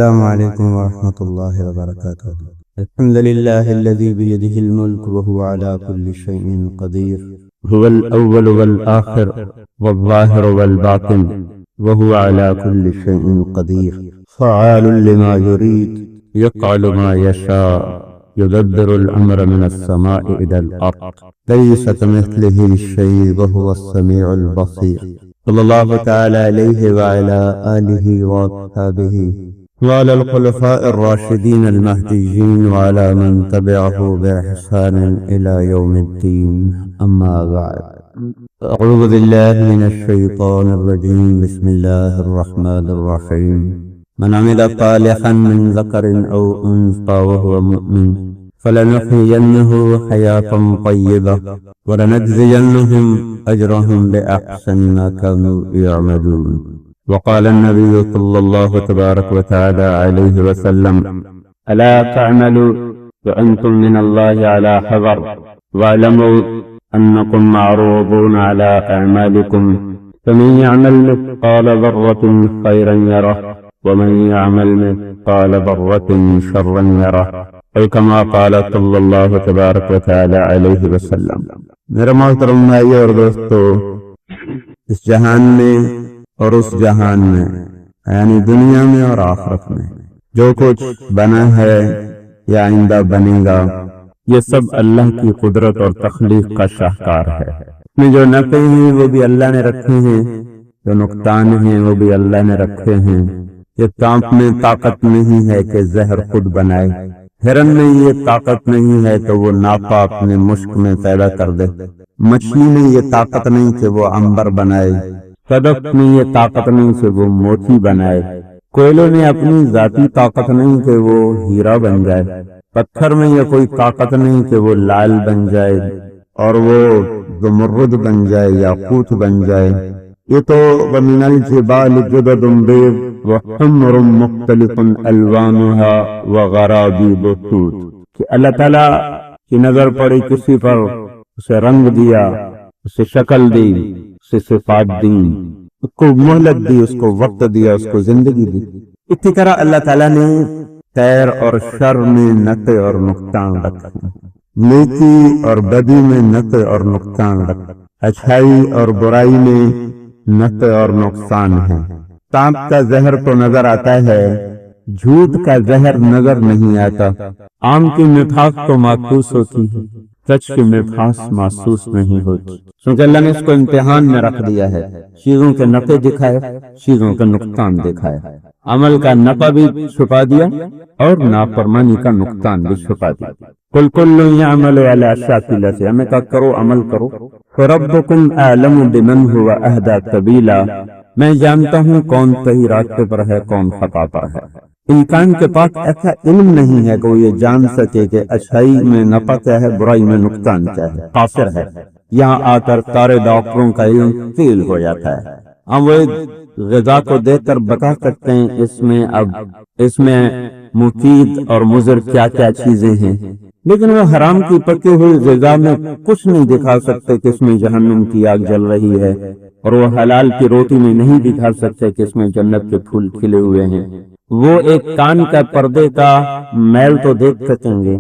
السلام عليكم ورحمة الله وبركاته. الحمد لله الذي بيده الملك وهو على كل شيء قدير. هو الأول والآخر والظاهر والباطن وهو على كل شيء قدير. فعال لما يريد يفعل ما يشاء يدبر الأمر من السماء إلى الأرض ليس كمثله شيء وهو السميع البصير. صلى الله تعالى عليه وعلى آله وأصحابه وعلى الخلفاء الراشدين المهديين وعلى من تبعه بإحسان إلى يوم الدين. أما بعد، أعوذ بالله من الشيطان الرجيم. بسم الله الرحمن الرحيم. من عمل صالحا من ذكر أو أنثى وهو مؤمن فلنحيينه حياة طيبة ولنجزينهم أجرهم بأحسن ما كانوا يعملون. وقال النبي صلى الله تبارك وتعالى عليه وسلم: ألا تعملوا وأنتم من الله على حذر واعلموا أنكم معروضون على أعمالكم فمن يعمل مثقال ذرة خيرا يره ومن يعمل مثقال ذرة شرا يره أو كما قال صلى الله تبارك وتعالى عليه وسلم. میرے محترم بھائی اور دوستو، اس جہان میں اور اس جہان میں یعنی دنیا میں اور آخرت میں جو کچھ بنا ہے یا آئندہ بنے گا، یہ سب اللہ کی قدرت اور تخلیق کا شاہکار ہے. اس میں جو نفع ہیں وہ بھی اللہ نے رکھے ہیں، جو نقصان ہیں وہ بھی اللہ نے رکھے ہیں. یہ سانپ میں طاقت نہیں ہے کہ زہر خود بنائے، ہرن میں یہ طاقت نہیں ہے کہ وہ ناپا اپنے مشک میں پیدا کر دے، مچھلی میں یہ طاقت نہیں کہ وہ عنبر بنائے، صدف میں یہ طاقت نہیں کہ وہ موتی بنائے، کوئلے میں اپنی ذاتی طاقت نہیں کہ وہ ہیرا بن جائے، پتھر میں یہ کوئی طاقت نہیں کہ وہ لال بن جائے اور وہ زمرد بن جائے یا یاقوت بن جائے. یہ تو وَمِنَ الْجِبَالِ جُدَدٌ بِيضٌ وَحُمْرٌ مُخْتَلِفٌ أَلْوَانُهَا وَغَرَابِيبُ سُودٌ کہ اللہ تعالیٰ کی نظر پڑی کسی پر، اسے رنگ دیا، اسے شکل دی، اسے صفات دی، اس کو مہلت دی، اس کو وقت دیا، اس کو زندگی دی. اسی طرح اللہ تعالیٰ نے خیر اور شر میں نفع اور نقصان رکھا، نیکی اور بدی میں نفع اور نقصان رکھا، اچھائی اور برائی میں نفع اور نقصان ہے. سانپ کا زہر تو نظر آتا ہے، جھوٹ کا زہر نظر نہیں آتا. آم کی مٹھاس تو محسوس ہوتی ہے، سچ کی مٹھاس محسوس نہیں ہوتی، کیونکہ اللہ نے اس کو امتحان میں رکھ دیا ہے. چیزوں کے نفع دکھائے، چیزوں کا نقصان دکھائے، عمل کا نفع بھی چھپا دیا اور نافرمانی کا نقصان بھی چھپا دیا. قل کل یعمل علی شاکلتہ، ہمیں کہا کرو، عمل کرو. فربکم اعلم بمن هو اہدی سبیلا، میں جانتا ہوں کون صحیح راستے پر ہے، کون خطا پر ہے. انسان کے پاس ایسا علم نہیں ہے کہ وہ یہ جان سکے کہ اچھائی میں نفع کیا ہے، برائی میں نقصان کیا ہے. قاصر ہے. یہاں آ کر سارے ڈاکٹروں کا علم فیل ہو جاتا ہے. ہم وہ غذا کو دیکھ کر بتا سکتے ہیں اس میں مفید اور مضر کیا کیا چیزیں ہیں، لیکن وہ حرام کی پکی ہوئی غذا میں کچھ نہیں دکھا سکتے کہ اس میں جہنم کی آگ جل رہی ہے، اور وہ حلال کی روٹی میں نہیں دکھا سکتے کہ اس میں جنت کے پھول کھلے ہوئے ہیں. وہ ایک کان کا پردے کا میل تو دیکھ سکیں گے،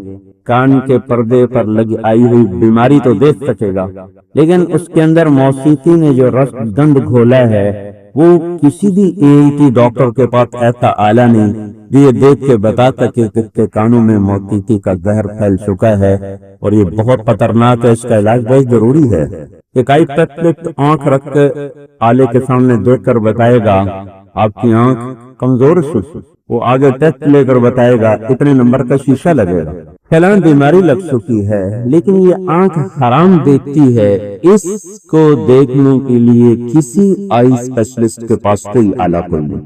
کان کے پردے پر لگی آئی ہوئی بیماری تو دیکھ سکے گا، لیکن اس کے اندر موسیقی نے جو رس گند گھولا ہے وہ کسی بھی AET ڈاکٹر کے پاس ایسا آلہ نہیں جو یہ دیکھ کے بتا سکے کہ اس کے کانوں میں موسیقی کا زہر پھیل چکا ہے اور یہ بہت خطرناک ہے، اس کا علاج بہت ضروری ہے. ایک آئی اسپیشلسٹ آنکھ رکھ کے آلے کے سامنے دیکھ کر بتائے گا آپ کی آنکھ کمزور ہے، وہ آگے ٹیسٹ لے کر بتائے گا اتنے نمبر کا شیشہ لگے گا، فلاں بیماری لگ چکی ہے. لیکن یہ آنکھ حرام دیکھتی ہے، اس کو دیکھنے کے لیے کسی آئی اسپیشلسٹ کے پاس کوئی آلہ کوئی نہیں.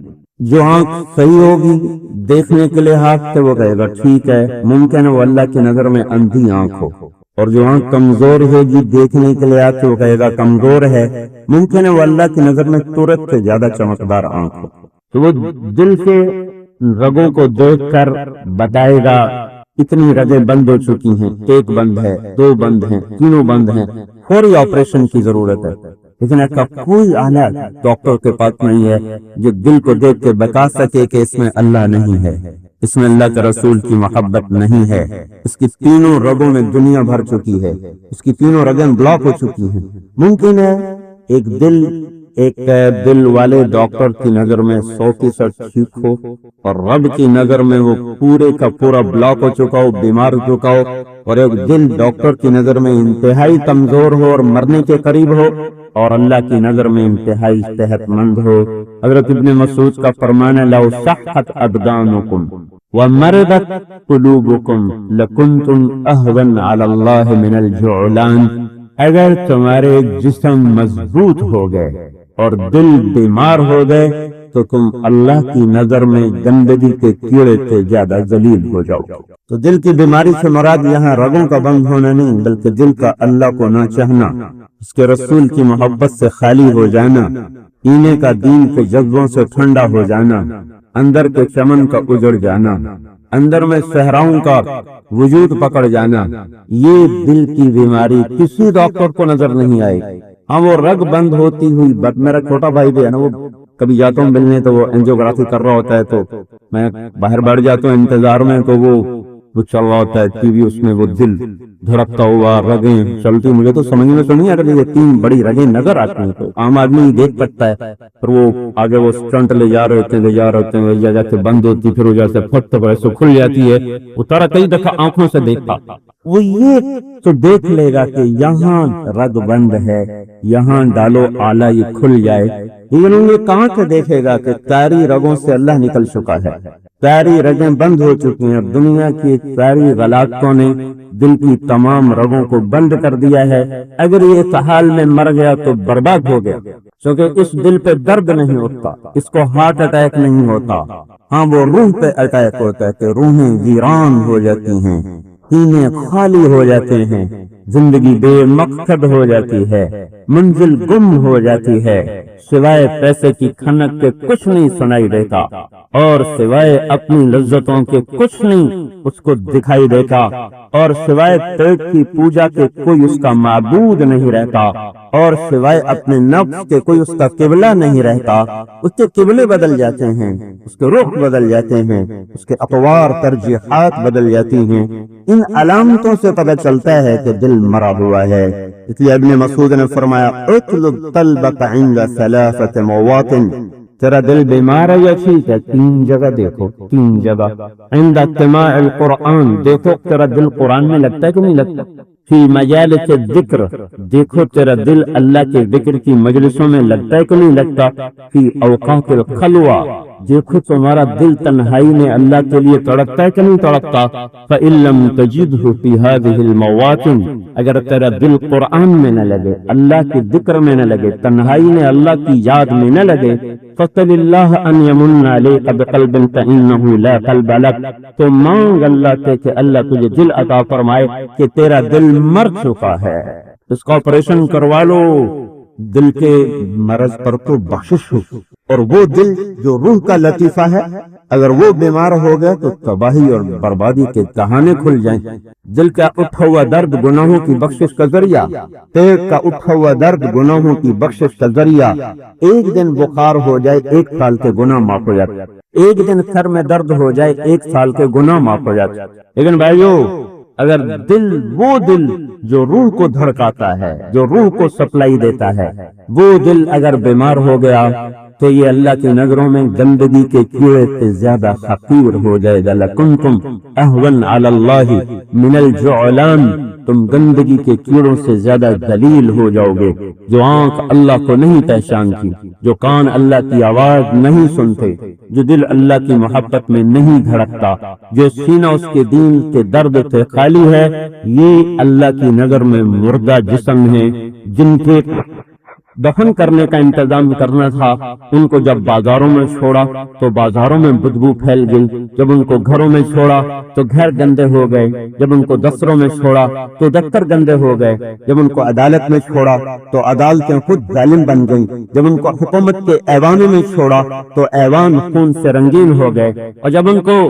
جو آنکھ صحیح ہوگی دیکھنے کے لحاظ سے وہ کہے گا ٹھیک ہے، ممکن ہے وہ اللہ کی نظر میں اندھی آنکھ ہو، اور جو آنکھ کمزور ہے جی دیکھنے کے لحاظ سے وہ کہے گا کمزور ہے، ممکن ہے وہ اللہ کی نظر میں سورج سے زیادہ چمکدار آنکھ ہو. تو وہ دل سے رگوں کو دیکھ کر بتائے گا اتنی رگیں بند ہو چکی ہیں، ایک بند ہے، دو بند ہیں، تینوں بند ہیں، فوری آپریشن کی ضرورت ہے. لیکن ایسا کوئی آلہ ڈاکٹر کے پاس نہیں ہے جو دل کو دیکھ کے بتا سکے کہ اس میں اللہ نہیں ہے، اس میں اللہ کے رسول کی محبت نہیں ہے۔ اس کی تینوں رگوں میں دنیا بھر چکی ہے، اس کی تینوں رگیں بلاک ہو چکی ہیں۔ ممکن ہے ایک دل والے ڈاکٹر کی نظر میں 100% ٹھیک ہو اور رب کی نظر میں وہ پورے کا پورا بلاک ہو چکا ہو، بیمار ہو چکا ہو، اور ایک دل ڈاکٹر کی نظر میں انتہائی کمزور ہو اور مرنے کے قریب ہو، اور اللہ کی نظر میں انتہائی صحت مند ہو۔ حضرت ابن مسعود کا فرمان ہے، لو صحت ابدانکم ومرضت قلوبکم لکنتم اہون علی اللہ من الجعلان۔ اگر تمہارے جسم مضبوط ہو گئے اور دل بیمار ہو گئے تو تم اللہ کی نظر میں گندگی کے کیڑے سے زیادہ ذلیل ہو جاؤ۔ تو دل کی بیماری سے مراد یہاں رگوں کا بند ہونا نہیں، بلکہ دل کا اللہ کو نہ چاہنا، اس کے رسول کی محبت سے خالی ہو جانا، پینے کا دین کے جذبوں سے ٹھنڈا ہو جانا، اندر کے چمن کا اجڑ جانا، اندر میں صحراؤں کا وجود پکڑ جانا۔ یہ دل کی بیماری کسی ڈاکٹر کو نظر نہیں آئے۔ ہاں وہ رگ بند ہوتی ہوئی، میرا چھوٹا بھائی بھی ہے نا، وہ کبھی جاتا ہوں ملنے تو وہ اینجیوگرافی کر رہا ہوتا ہے، تو میں باہر بیٹھ جاتا ہوں انتظار میں، تو وہ چل رہا ہوتا ہے ٹی وی، اس میں وہ دل دھڑکتا ہوا، رگیں چلتی، مجھے تو سمجھ میں تو نہیں آ رہی، یہ 3 بڑی رگیں نظر آتی ہیں تو عام آدمی دیکھ سکتا ہے، پر وہ آگے وہ اسٹنٹ لے جا رہے ہوتے ہیں، جا کے بند ہوتی، پھر وہ جیسے پھٹ ایسے کھل جاتی ہے۔ وہ تارا کئی دفعہ آنکھوں سے دیکھتا، وہ یہ تو دیکھ لے گا کہ یہاں رگ بند ہے، یہاں ڈالو آلہ یہ کھل جائے، لیکن انہیں کہاں سے دیکھے گا کہ ساری رگوں سے اللہ نکل چکا ہے، ساری رگیں بند ہو چکی ہیں، دنیا کی ساری غلاظتوں نے دل کی تمام رگوں کو بند کر دیا ہے۔ اگر یہ اس حال میں مر گیا تو برباد ہو گیا، کیونکہ اس دل پہ درد نہیں ہوتا، اس کو ہارٹ اٹیک نہیں ہوتا، ہاں وہ روح پہ اٹیک ہوتا ہے کہ روحیں ویران ہو جاتی ہیں، سینے خالی ہو جاتے ہیں، زندگی بے مقصد ہو جاتی ہے، منزل گم ہو جاتی ہے، سوائے پیسے کی کھنک کے کچھ نہیں سنائی دیتا، اور سوائے اپنی لذتوں کے کچھ نہیں اس کو دکھائی دیتا، اور سوائے پیٹ کی پوجا کے کوئی اس کا معبود نہیں رہتا، اور سوائے اپنے نفس کے کوئی اس کا قبلہ نہیں رہتا۔ اس کے قبلے بدل جاتے ہیں، اس کے رخ بدل جاتے ہیں، اس کے اطوار ترجیحات بدل جاتی ہیں۔ ان علامتوں سے پتہ چلتا ہے کہ دل مرا ہوا ہے۔ اس لیے ابن مسعود نے فرمایا، اطلب طلبک عند 3 مواطن، تیرا دل بیمار ہے یا ٹھیک ہے، 3 جگہ دیکھو، 3 جگہ۔ عند استماع القرآن، دیکھو تیرا دل قرآن میں لگتا ہے کہ نہیں لگتا۔ فی مجالس الذکر، دیکھو تیرا دل اللہ کے ذکر کی مجلسوں میں لگتا ہے کہ نہیں لگتا۔ فی اوقات الخلوہ، دیکھو تمہارا دل تنہائی میں اللہ کے لیے تڑپتا ہے کہ نہیں تڑپتا۔ فإن لم تجدہ فی هذه المواطن، اگر تیرا دل قرآن میں نہ لگے، اللہ کے ذکر میں نہ لگے، تنہائی میں اللہ کی یاد میں نہ لگے، فصل اللہ ان یمن علیک بقلب فإنہ لا قلب لک، تو مانگ اللہ سے کہ اللہ تجھے دل عطا فرمائے کہ تیرا دل مر چکا ہے، اس کا آپریشن کروا لو، دل کے مرض پر تو بخشش ہو۔ اور وہ دل جو روح کا لطیفہ ہے، اگر وہ بیمار ہو گیا تو تباہی اور بربادی کے دہانے کھل جائیں۔ دل کا اٹھا ہوا درد گناہوں کی بخشش کا ذریعہ، پیٹ کا اٹھا ہوا درد گناہوں کی بخشش کا ذریعہ۔ ایک دن بخار ہو جائے 1 سال کے گناہ معاف ہو جاتے، ایک دن سر میں درد ہو جائے 1 سال کے گناہ معاف ہو جاتے۔ لیکن بھائیو، اگر وہ دل جو روح کو دھڑکاتا ہے، جو روح کو سپلائی دیتا ہے، وہ دل اگر بیمار ہو گیا تو یہ اللہ کی نظروں میں گندگی کے کیڑے سے زیادہ حقیر ہو جائے گا۔ لکنتم اہون علی اللہ من الجعلان، تم گندگی کے کیڑوں سے زیادہ ذلیل ہو جاؤ گے۔ جو آنکھ اللہ کو نہیں پہچانتی، جو کان اللہ کی آواز نہیں سنتے، جو دل اللہ کی محبت میں نہیں دھڑکتا، جو سینہ اس کے دین کے درد سے خالی ہے، یہ اللہ کی نظر میں مردہ جسم ہیں، جن کے دفن کرنے کا انتظام کرنا تھا۔ ان کو جب بازاروں میں چھوڑا تو بازاروں میں بدبو پھیل گئی، جب ان کو گھروں میں چھوڑا تو گھر گندے ہو گئے، جب ان کو دفتروں میں چھوڑا تو دفتر گندے ہو گئے، جب ان کو عدالت میں چھوڑا تو عدالتیں خود ظالم بن گئیں، جب ان کو حکومت کے ایوانوں میں چھوڑا تو ایوان خون سے رنگین ہو گئے، اور جب ان کو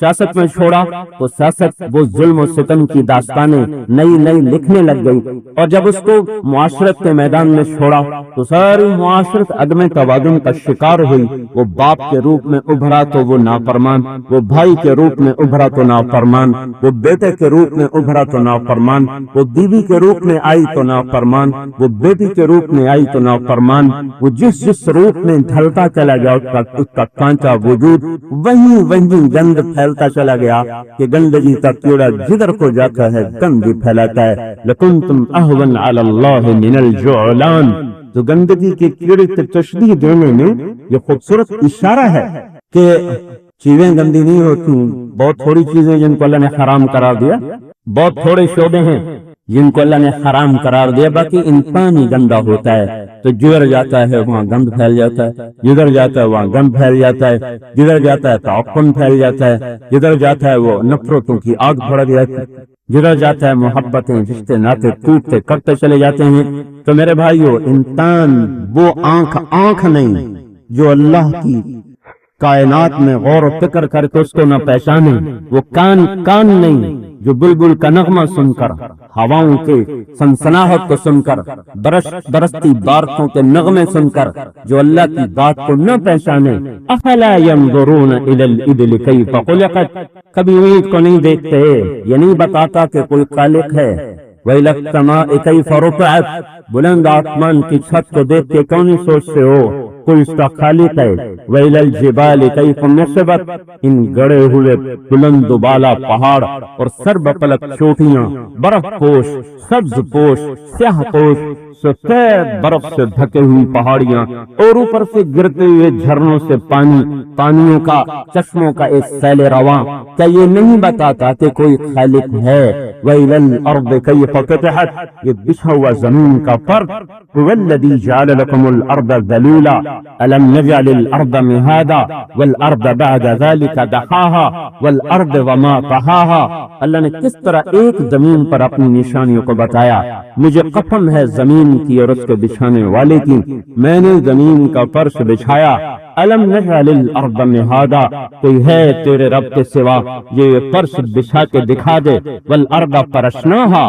سیاست میں چھوڑا تو سیاست وہ ظلم و ستم کی داستانیں نئی نئی لکھنے لگ گئی، اور جب اس کو معاشرت کے میدان میں چھوڑا تو ساری معاشرت عدم توازن کا شکار ہوئی. وہ باپ کے روپ میں ابھرا تو وہ نافرمان، وہ بھائی کے روپ میں ابھرا تو نافرمان، وہ بیٹے کے روپ میں ابھرا تو نافرمان، وہ بیوی کے روپ میں آئی تو نافرمان، وہ بیٹی کے روپ میں آئی تو نافرمان. وہ جس روپ میں ڈھلتا چلا گیا اس کا کانچا وجود وہیں گند پھیلتا چلا گیا کہ گندگی کا کیڑا جدھر کو جاتا ہے گندگی پھیلاتا ہے. لکنتم اہون علی اللہ من الجعلان. تو گندگی کے کیڑے سے تشبیہ دینے میں یہ خوبصورت اشارہ ہے کہ چیزیں گندی نہیں ہوتی. بہت تھوڑی چیزیں جن کو اللہ نے حرام قرار دیا، بہت تھوڑے شعبے ہیں جن کو اللہ نے حرام قرار دیا، باقی انسان ہی گندا ہوتا ہے. تو جدھر جاتا ہے وہاں گند پھیل جاتا ہے، جدھر جاتا ہے وہاں گند پھیل جاتا ہے، جدھر جاتا ہے تعفن پھیل جاتا ہے، جدھر جاتا ہے وہ نفرتوں کی آگ بھڑک جاتی ہے، جدھر جاتا ہے محبتیں رشتے ناطے ٹوٹتے کرتے چلے جاتے ہیں. تو میرے بھائیو، انسان وہ آنکھ نہیں جو اللہ کی کائنات میں غور و فکر کر کے اس کو نہ پہچانے، وہ کان نہیں جو بلبل کا نغمہ سن کر، ہواؤں کے سنسناہٹ کو سن کر، برستی بارشوں کے نغمے سن کر جو اللہ کی ذات کو نہ پہچانے. افلا ينظرون الى الابل كيف خلقت. کبھی اونٹ کو نہیں دیکھتے، یہ نہیں بتاتا کہ کوئی خالق ہے. وَإِلَى السَّمَاءِ كَيْفَ رُفِعَتْ. بلند آسمان کی چھت کو دیکھ کے کیوں نہیں سوچتے ہو کوئی اس کا خالق ہے. وَإِلَى الْجِبَالِ كَيْفَ نُصِبَتْ. ان گڑے ہوئے بلند و بالا پہاڑ اور سرب پلک چوٹیاں، برف پوش، سبز پوش، سیاہ پوش، سفید برف سے ڈھکے ہوئی پہاڑیاں اور اوپر سے گرتے ہوئے جھرنوں سے پانیوں کا، چشموں کا ایک سیل رواں. کیا یہ نہیں بتاتا کہ کوئی خالق ہے؟ وَإِلَى الْأَرْضِ كَيْفَ فُتِحَتْ. یہ بچھا ہوا زمین کا فرق. هُوَ الَّذِي جَعَلَ لَكُمُ الْأَرْضَ ذَلُولًا أَلَمْ نَجْعَلِ الْأَرْضَ مِهَادًا وَالْأَرْضَ بَعْدَ ذَلِكَ دَحَاهَا وَالْأَرْضَ وَمَا طَحَاهَا. اللہ نے کس طرح ایک زمین پر اپنی نشانیوں کو بتایا. مجھے قسم ہے زمین کی اور اس کے بچھانے والے کی، میں نے زمین کا فرش بچھایا. الم نجعل الارض مہادا. کوئی ہے تیرے رب کے سوا یہ فرش بچھا کے دکھا دے. والارض فرشناہا.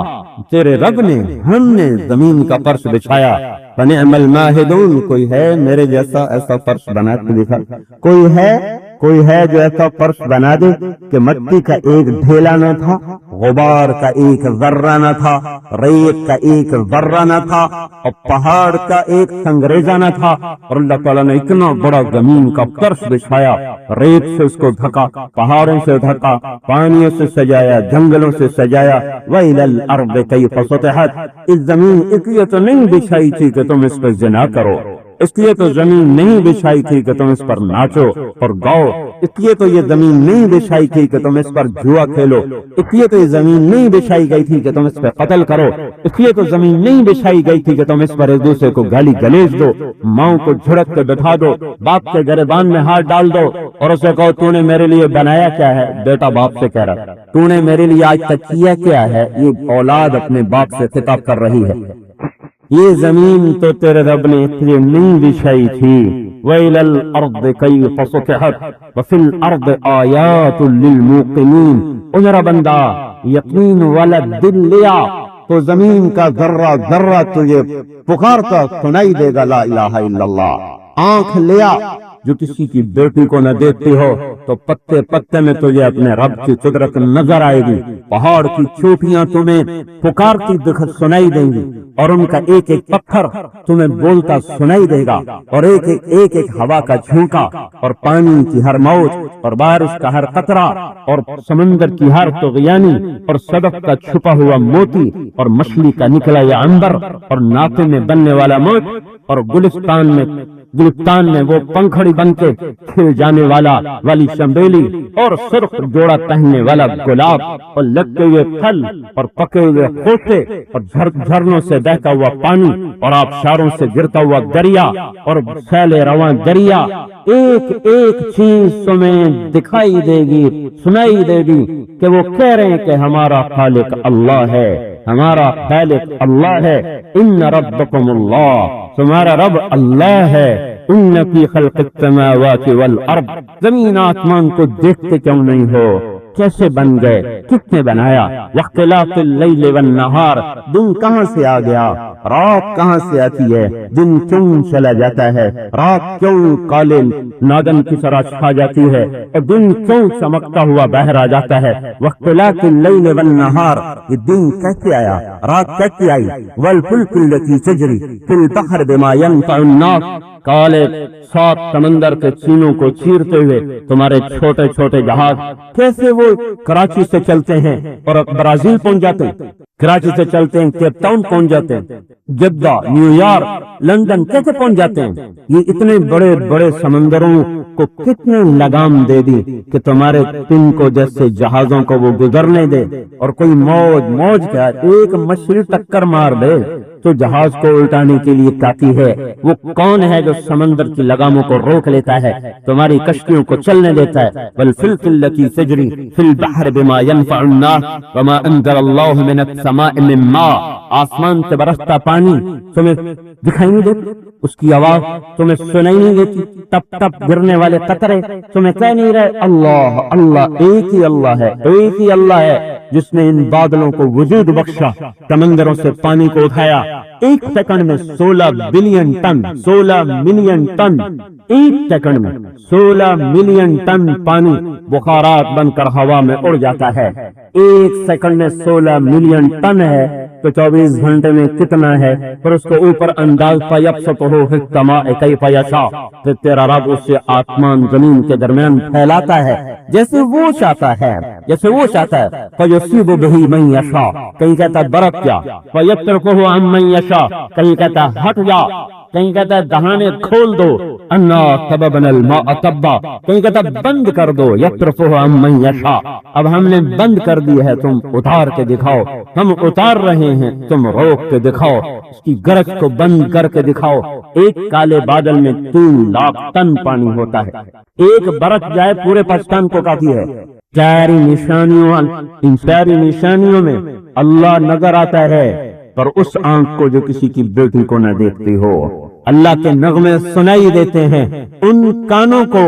تیرے رب نے، ہم نے زمین کا فرش بچھایا. فنعم الماہدون. کوئی ہے میرے جیسا ایسا فرش بنا کے دکھا؟ کوئی ہے جو ایسا فرش بنا دے کہ مٹی کا ایک ڈھیلا نہ تھا، غبار کا ایک ذرہ نہ تھا، ریت کا ایک ذرہ نہ تھا، اور پہاڑ کا ایک سنگریزہ نہ تھا. اور اللہ تعالیٰ نے اتنا بڑا زمین کا فرش بچھایا، ریت سے اس کو ڈھکا، پہاڑوں سے ڈھکا، پانیوں سے سجایا، جنگلوں سے سجایا. وَإِلَى الْأَرْضِ كَيْفَ سُطِحَتْ. اس زمین اس لیے تو نہیں بچھائی تھی کہ تم اس پر زنا کرو، اس لیے تو زمین نہیں بچھائی تھی کہ تم اس پر ناچو اور گاؤ، اس لیے تو یہ زمین نہیں بچھائی تھی کہ تم اس پر جوا کھیلو، اس لیے تو یہ زمین نہیں بچھائی گئی تھی کہ تم اس پہ قتل کرو، اس لیے تو زمین نہیں بچھائی گئی تھی کہ تم اس پر ایک دوسرے کو گالی گلیج دو، ماؤں کو جھڑک کے بٹھا دو، باپ کے گریبان میں ہاتھ ڈال دو اور اسے کہو تو نے میرے لیے بنایا کیا ہے. بیٹا باپ سے کہہ رہا تو نے میرے لیے آج تک کیا کیا ہے. یہ اولاد اپنے باپ سے خطاب کر رہی ہے. یہ زمین تو تیرے رب نے اس لیے نہیں بچھائی تھی. وَإِلَى الْأَرْضِ كَيْفَ سُطِحَتْ وَفِي الْأَرْضِ آيَاتٌ لِّلْمُوقِنِينَ. او میرا بندہ، یقین والا دل لیا تو زمین کا ذرہ ذرہ تجھے پکارتا سنائی دے گا لا الہ الا اللہ. آنکھ لیا جو کسی کی بیٹی کو نہ دیکھتی ہو تو پتے پتے میں تجھے اپنے رب کی قدرت نظر آئے گی. پہاڑ کی چوٹیاں تمہیں پکارتی سنائی دیں گی اور ان کا ایک ایک پتھر تمہیں بولتا سنائی دے گا، اور ایک ایک ہوا کا جھونکا، اور پانی کی ہر موج، اور بارش کا ہر قطرہ، اور سمندر کی ہر طغیانی، اور صدف کا چھپا ہوا موتی، اور مچھلی کا نکلا یا عنبر، اور ناطے میں بننے والا موت، اور گلستان میں وہ پنکھڑی بن کے کھل جانے والی چنبیلی، اور سرخ جوڑا پہننے والا گلاب، اور لگتے ہوئے پھل، اور پکے ہوئے خوشے، اور جھرنوں سے بہتا ہوا پانی، اور آبشاروں سے گرتا ہوا دریا، اور سیل رواں دریا. ایک ایک چیز تمہیں دکھائی دے گی، سنائی دے گی کہ وہ کہہ رہے ہیں کہ ہمارا خالق اللہ ہے، ہمارا خالق اللہ ہے. ان ربکم اللہ. تمہارا رب اللہ ہے. ان فی خلق السماوات والارض. زمین آسمان کو دیکھتے کیوں نہیں ہو؟ کیسے بن گئے، کس نے بنایا؟ واختلاف اللیل والنہار، دن کہاں سے آ گیا، رات کہاں سے آتی ہے، دن کیوں چلا جاتا ہے، رات کیوں کالے ناگن کی طرح چھا جاتی ہے، اور دن کیوں چمکتا ہوا باہر آ جاتا ہے۔ واختلاف اللیل والنہار، یہ دن کیسے آیا، رات کیسے آئی؟ والفلک التی تجری فی البحر بما ینفع الناس، کالے 7 سمندر کے چینوں کو چیرتے ہوئے تمہارے چھوٹے چھوٹے جہاز کیسے وہ کراچی سے چلتے ہیں اور برازیل پہنچ جاتے ہیں، کراچی سے چلتے ہیں کیپ ٹاؤن پہنچ جاتے ہیں، جدہ، نیو یارک، لندن کیسے پہنچ جاتے ہیں؟ یہ اتنے بڑے بڑے سمندروں کو کتنے لگام دے دی کہ تمہارے تن کو جیسے جہازوں کو وہ گزرنے دے، اور کوئی موج کیا، ایک مچھلی ٹکر مار دے تو جہاز کو الٹانے کے لیے کافی ہے۔ وہ کون ہے جو سمندر کی لگاموں کو روک لیتا ہے، تمہاری کشتیوں کو چلنے دیتا ہے؟ والفلک التی تجری فی البحر بما ینفع الناس وما انزل اللہ من السماء من ماء، آسمان سے برستا پانی تمہیں دکھائی نہیں دیتی، اس کی آواز تمہیں سنائی نہیں دیتی، ٹپ ٹپ گرنے والے قطرے تمہیں کہہ نہیں رہے اللہ اللہ؟ ایک ہی اللہ ہے، ایک ہی اللہ ہے جس نے ان بادلوں کو وجود بخشا، سمندروں سے پانی کو اٹھایا، ایک سیکنڈ میں 16 بلین ٹن، 16 ملین ٹن، ایک سیکنڈ میں 16 ملین ٹن پانی بخارات بن کر ہوا میں اڑ جاتا ہے۔ ایک سیکنڈ میں 16 ملین ٹن ہے تو 24 گھنٹے میں کتنا ہے؟ پھر اس کو اوپر انداز فیبسطہ فی السماء کیف یشاء، پھر تیرا رب اسے آسمان زمین کے درمیان پھیلاتا ہے جیسے وہ چاہتا ہے، جیسے وہ چاہتا ہے۔ فیصیب بہ من یشاء، کہیں کہتا ہے برف جا، فیترکہ عن من یشاء، کہیں کہتا ہے ہٹ جا، کہیں کہتا ہے دہانے کھول دو، انا سببنا الماء سبا، کہیں کہتا ہے بند کر دو، یترفہ عن من یشاء، اب ہم نے بند کر دی ہے، تم اتار کے دکھاؤ، ہم اتار رہے ہیں، تم روک کے دکھاؤ، اس کی گرج کو بند کر کے دکھاؤ۔ ایک کالے بادل میں 3 لاکھ ٹن پانی ہوتا ہے، ایک برف جائے پورے پاکستان کو کافی ہے۔ ان ساری نشانیوں میں اللہ نظر آتا ہے، پر اس آنکھ کو جو کسی کی بیٹی کو نہ دیکھتی ہو۔ اللہ کے نغمے سنائی دیتے ہیں ان کانوں کو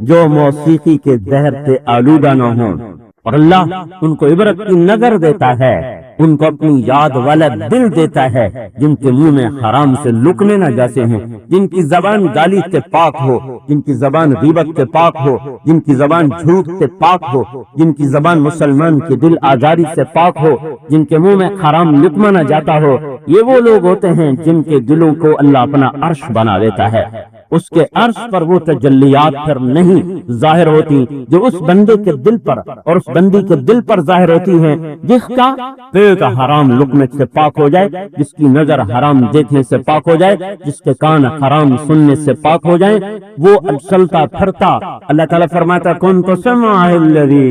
جو موسیقی کے زہر سے آلودہ نہ ہوں، اور اللہ ان کو عبرت کی نظر دیتا ہے، ان کو اپنی یاد والا دل دیتا ہے، جن کے منہ میں حرام سے لقمے نہ جاتے ہیں، جن کی زبان گالی سے پاک ہو، جن کی زبان غیبت سے پاک ہو، جن کی زبان جھوٹ سے پاک ہو، جن کی زبان مسلمان کے دل آزاری سے پاک ہو، جن کے منہ میں حرام لقمہ نہ جاتا ہو۔ یہ وہ لوگ ہوتے ہیں جن کے دلوں کو اللہ اپنا عرش بنا دیتا ہے، اس کے عرش پر وہ تجلیات پھر نہیں ظاہر ہوتی جو اس بندے کے دل پر اور اس بندی کے دل پر ظاہر ہوتی ہیں، جس کا پیٹ حرام لقمے سے پاک ہو جائے، جس کی نظر حرام دیکھنے سے پاک ہو جائے، جس کے کان حرام سننے سے پاک ہو جائیں، وہ اب چلتا پھرتا، اللہ تعالیٰ فرماتا کنت سمعہ الذی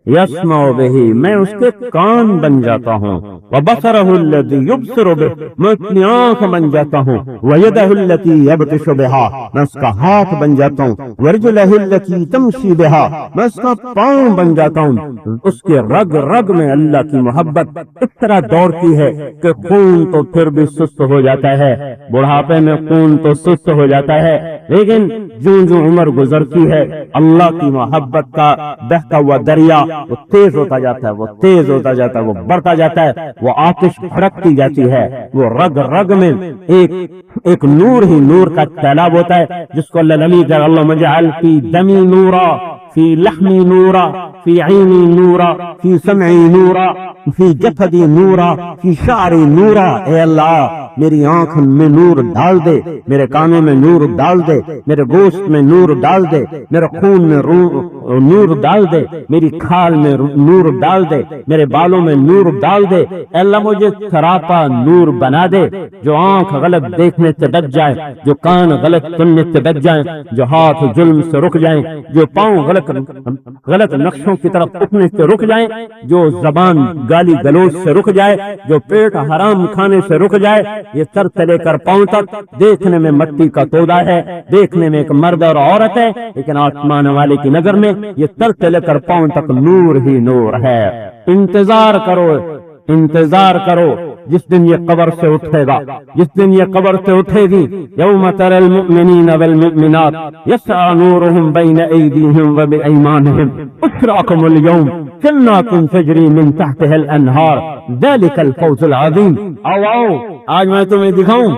یسمع بہ، میں اس کے کان بن جاتا ہوں، وبصرہ الذی یبصر بہ، میں اپنی آنکھ بن جاتا ہوں، ویدہ التی یبطش بہا، میں اس کا ہاتھ بن جاتا ہوں، ورجلہ التی تمشی بہا، میں اس کا پاؤں بن جاتا ہوں۔ اس کے رگ رگ میں اللہ کی محبت اس طرح دوڑتی ہے کہ خون تو پھر بھی سست ہو جاتا ہے، بڑھاپے میں خون تو سست ہو جاتا ہے، لیکن جو عمر گزرتی ہے اللہ کی محبت کا بہتا ہوا دریا وہ تیز ہوتا جاتا ہے، وہ تیز ہوتا جاتا ہے، وہ بڑھتا جاتا ہے، وہ آتش بھڑکتی جاتی ہے، وہ رگ رگ میں ایک نور ہی نور کا سیلاب ہوتا ہے، جس کو اللہ نبی کہ اللہم اجعل فی دمی نورا، فی لحمی نورا، فی عینی نورا، فی سمعی نورا، فی جسدی نورا، فی شعری نورا، اے اللہ میری آنکھ میں نور ڈال دے، میرے کانوں میں نور ڈال دے، میرے گوشت میں نور ڈال دے، میرے خون میں نور ڈال دے، میری کھال میں نور ڈال دے، میرے بالوں میں نور ڈال دے، اے اللہ مجھے سراپا نور بنا دے، جو آنکھ غلط دیکھنے سے بچ جائے، جو کان غلط سننے سے بچ جائیں، جو ہاتھ ظلم سے رک جائیں، جو پاؤں غلط نقشوں کی طرف اٹھنے سے رک جائیں، جو زبان گالی گلوچ سے رک جائے، جو پیٹ حرام کھانے سے رک جائے، یہ سر سے لے کر پاؤں تک دیکھنے میں مٹی کا تودا ہے، دیکھنے میں ایک مرد اور عورت ہے، لیکن آسمان والے کی نظر میں یہ سر سے لے کر پاؤں تک نور ہی نور ہے۔ انتظار کرو، انتظار کرو، جس دن یہ قبر سے اٹھے گا، جس دن یہ قبر سے اٹھے گی، یوم تری المؤمنین والمؤمنات یسعی نورهم بین ایدیہم وبایمانہم بشراکم اليوم جنات تجری من تحتها الانہار ذلک الفوز العظیم۔ آؤ آؤ آج میں تمہیں دکھاؤں،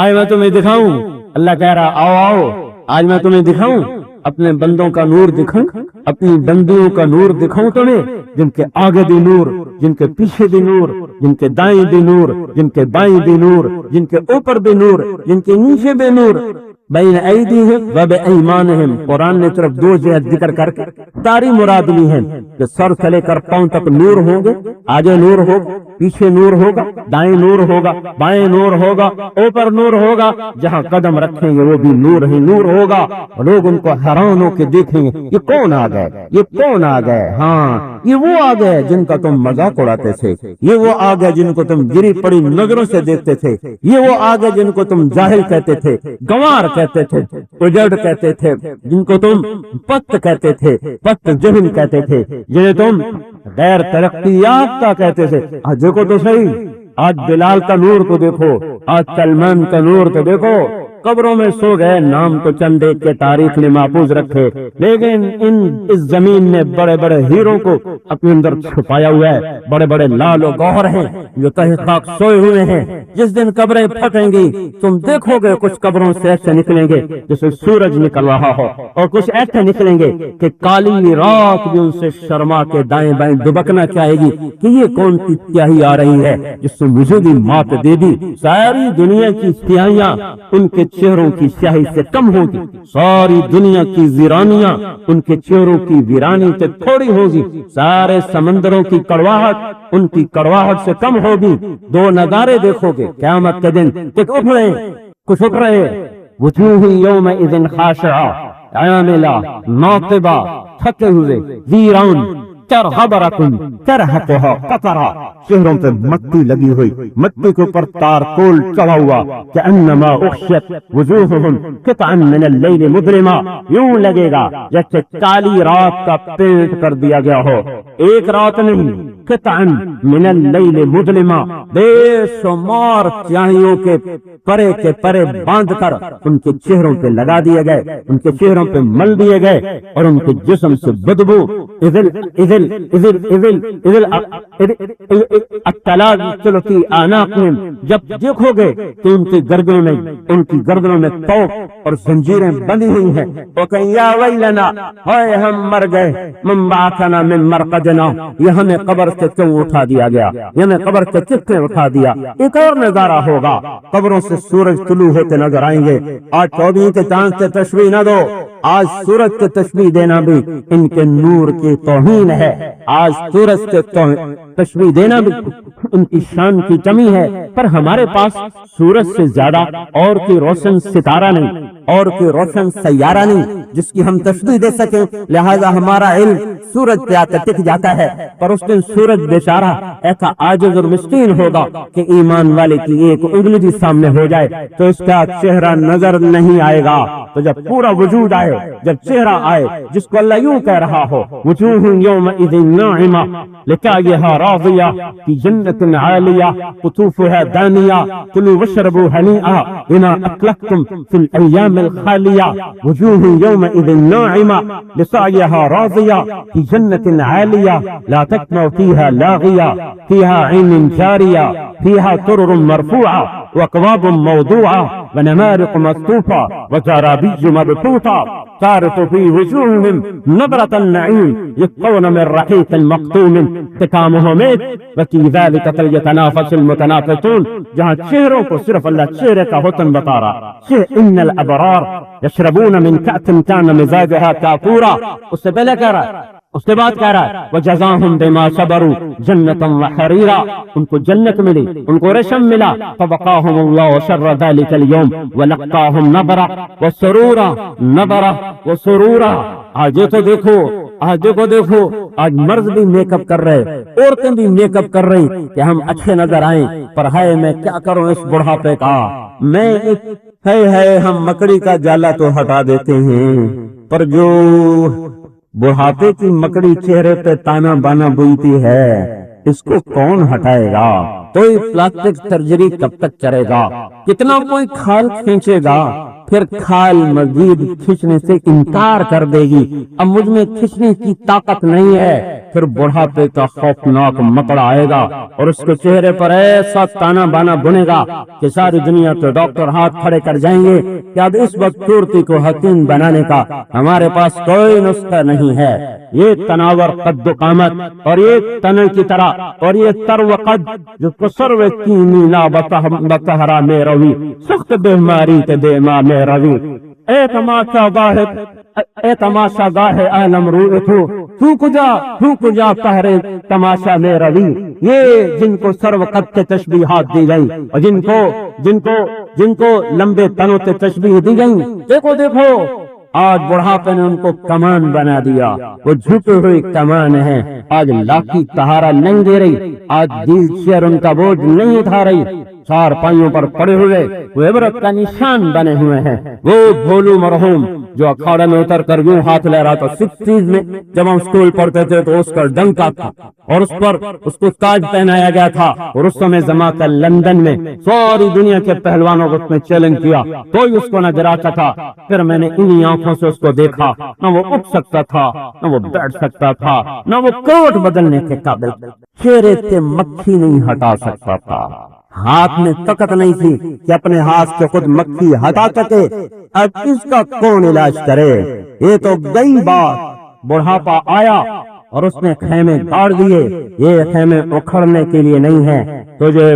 آج میں تمہیں دکھاؤں، اللہ کہہ رہا آؤ آؤ آج میں تمہیں دکھاؤں، اپنے بندوں کا نور دکھاؤں، اپنی بندیوں کا نور دکھاؤں تمہیں، جن کے آگے بھی نور، جن کے پیچھے بھی نور، جن کے دائیں بھی نور، جن کے بائیں بھی نور، جن کے اوپر بھی نور، جن کے نیچے بھی نور، بین ایدیہم و بایمانہم۔ قرآن نے صرف دو جہت ذکر کر کے ساری مراد لی ہیں کہ سر سے لے کر پاؤں تک نور ہوں گے، آگے نور ہوگا، پیچھے نور ہوگا، دائیں نور ہوگا، بائیں نور ہوگا، اوپر نور ہوگا، جہاں قدم رکھیں گے وہ بھی نور ہی نور ہوگا۔ لوگ ان کو حیران ہو کے دیکھیں گے، یہ کون آ گئے، یہ کون آ گئے؟ ہاں یہ وہ آ گئے جن کا تم مذاق اڑاتے تھے، یہ وہ آ گئے جن کو تم گری پڑی نظروں سے دیکھتے تھے، یہ وہ آ گئے جن کو تم جاہل کہتے تھے، گنوار کہتے تھے، اجڑ کہتے تھے، جن کو تم پست کہتے تھے، پست ذہن کہتے تھے، جنہیں تم غیر ترقی یافتہ کہتے تھے۔ آج دیکھو تو صحیح، آج بلال کا نور تو دیکھو، آج سلمان کا نور تو دیکھو۔ قبروں میں سو گئے، نام تو چند ایک کے تاریخ نے محفوظ رکھے، لیکن اس زمین نے بڑے بڑے ہیروں کو اپنے اندر چھپایا ہوا ہے، بڑے بڑے لال و گوہر ہیں جو تحقیق سوئے ہوئے ہیں۔ جس دن قبریں پھٹیں گی تم دیکھو گے کچھ قبروں سے ایسے نکلیں گے جیسے سورج نکل رہا ہو، اور کچھ ایسے نکلیں گے کہ کالی رات بھی ان سے شرما کے دائیں بائیں دبکنا چاہے گی کہ یہ کون سی سیاہی آ رہی ہے جس سے مجھے بھی مات دے دی۔ ساری دنیا کی سیاہیاں ان کے چہروں کی سیاہی سے کم ہوگی، ساری دنیا کی ویرانیاں ان کے چہروں کی ویرانی سے تھوڑی ہوگی، سارے سمندروں کی کڑواہٹ ان کی کڑواہٹ سے کم ہوگی۔ دو نظارے دیکھو گے قیامت کے دن، کچھ اٹھ رہے وجوہ یومئذ خاشعہ عاملہ ناصبہ، تھکے ہوئے، ویران، ترہقها قطرہ، چہروں پہ مٹی لگی ہوئی، مٹی کے اوپر تارکول چڑھا ہوا، کأنما اغشیت وجوہہم قطعا من اللیل مظلما، یوں لگے گا جیسے کالی رات کا پینٹ کر دیا گیا ہو، ایک رات نہیں، قطعا من اللیل مظلما، بے شمار سیاہیوں کے پرے باندھ کر ان کے چہروں پہ لگا دیے گئے، ان کے چہروں پہ مل دیے گئے، اور ان کے جسم سے بدبو فی اعناقہم، جب دیکھو گے تو ان کی گردنوں میں طوق اور زنجیریں بندھی ہوئی ہیں، وَقَنْ يَا وَيْلَنَا، ہائے ہم مر گئے، مَنْ بَعَثَنَا مِنْ مَرْقَدِنَا، یہ ہمیں قبر سے کیوں اٹھا دیا گیا، یہ ہمیں قبر سے کس نے اٹھا دیا۔ ایک اور نظارہ ہوگا، قبروں سے سورج طلوع ہوتے نظر آئیں گے۔ آج 24 کے چاند سے تشبیہ نہ دو، آج سورج کے تشبیہ دینا بھی ان کے نور کی توہین ہے، آج سورج کے تشبیہ دینا بھی ان کی شان کی کمی ہے، پر ہمارے پاس سورج سے زیادہ اور کوئی روشن ستارہ نہیں، اور کوئی روشن سیارہ نہیں جس کی ہم تشبیہ دے سکیں، لہذا ہمارا علم سورج پہ آ کر ٹک جاتا ہے۔ پر اس دن سورج بیچارہ ایسا عاجز اور مسکین ہوگا کہ ایمان والے کی ایک انگلی بھی سامنے ہو جائے تو اس کا چہرہ نظر نہیں آئے گا۔ تو جب پورا وجود آئے، جب چہرہ آئے، جس کو اللہ یوں کہہ رہا ہو، وجوہ یومئذ ناعمہ لسعیہا راضیہ فی جنت عالیہ قطوفہا دانیہ کلوا واشربوا ہنیئا بما اسلفتم فی الایام الخالیہ، وجوہ یومئذ ناعمہ لسعیہا راضیہ فی جنت عالیہ لا تسمع فیہا لاغیہ فیہا عین جاریہ فیہا سرر مرفوعہ واکواب موضوعہ ونمارق مصفوفہ وزرابی مبثوثہ تعرف في وجوههم نظرة النعيم يسقون من رحيق مختوم ختامه مسك وفي ذلك فليتنافس المتنافسون، جہاں چہروں کو صرف اللہ چہرے کا حسن بتا رہا ہے۔ ان الابرار يشربون من كأس كان مزاجها كافورا، اس سے پہلے کہہ رہا ہے، اس کے بعد کہہ رہا ہے وجزاهم بما صبروا جنة وحريرا، ان کو جنت ملی، ان کو ریشم ملا، فوقاهم الله شر ذلك اليوم ولقاهم نظرا وسرورا، نظرا وسرورا۔ آج تو دیکھو، آج دیکھو، آج مرد بھی میک اپ کر رہے، عورتیں بھی میک اپ کر رہی کہ ہم اچھے نظر آئیں، پر ہائے میں کیا کروں اس بڑھاپے کا، میں ہے ہم مکڑی کا جالا تو ہٹا دیتے ہیں، پر جو بڑھاپے کی مکڑی چہرے پہ تانا بانا بنتی ہے، اس کو کون ہٹائے گا؟ کوئی پلاسٹک سرجری کب تک چلے گا؟ کتنا کوئی کھال کھینچے گا، پھر کھال مزید کھینچنے سے انکار کر دے گی، اب مجھ میں کھینچنے کی طاقت نہیں ہے، پھر بڑھاپے کا خوفناک مکڑ آئے گا اور اس کے چہرے پر ایسا تانا بانا بنے گا کہ ساری دنیا کے ڈاکٹر ہاتھ کھڑے کر جائیں گے کہ اب اس بدصورتی کو حکیم بنانے کا ہمارے پاس کوئی نسخہ نہیں ہے۔ یہ تناور قد و قامت اور یہ تنے کی طرح اور یہ تر و قد جو سرو کی مینا بطہرا میں روی سخت بیماری کے دیما میں روی، اے تماشا واحد اے تماشا گاہ عالم روئے تو کجا پہرے تماشا میں روی، یہ جن کو سرو قد کے تشبیہات دی گئی اور جن کو لمبے تنوں سے تشبیہ دی گئی، دیکھو آج بڑھاپے نے ان کو کمان بنا دیا، وہ جھکے ہوئی کمان ہے، آج لاٹھی سہارا نہیں دے رہی، آج ویل چیئر ان کا بوجھ نہیں اٹھا رہی، چار پائیوں پر پڑے ہوئے وہ عبرت کا نشان بنے ہوئے ہیں۔ وہ بھولو مرحوم جو اکھاڑے میں اتر کر یوں ہاتھ لے رہا تھا، 60s میں جب ہم اسکول پڑھتے تھے تو اس کا ڈنکا تھا اور اس پر اس کو تاج پہنایا گیا تھا، اور اس سمے جماعت لندن میں ساری دنیا کے پہلوانوں کو اس نے چیلنج کیا، کوئی اس کو نہ گراتا تھا۔ پھر میں نے انہی آنکھوں سے اس کو دیکھا، نہ وہ اٹھ سکتا تھا، نہ وہ بیٹھ سکتا تھا، نہ وہ کوٹ بدلنے کے قابل، چہرے سے مکھی نہیں ہٹا سکتا تھا، ہاتھ میں طاقت نہیں تھی کہ اپنے ہاتھ سے خود مکھی ہٹا سکے، اب اس کا کون علاج کرے؟ یہ تو گئی بات، بڑھاپا آیا اور اس نے خیمے گاڑ دیے، یہ خیمے اکھڑنے کے لیے نہیں ہے، تجھے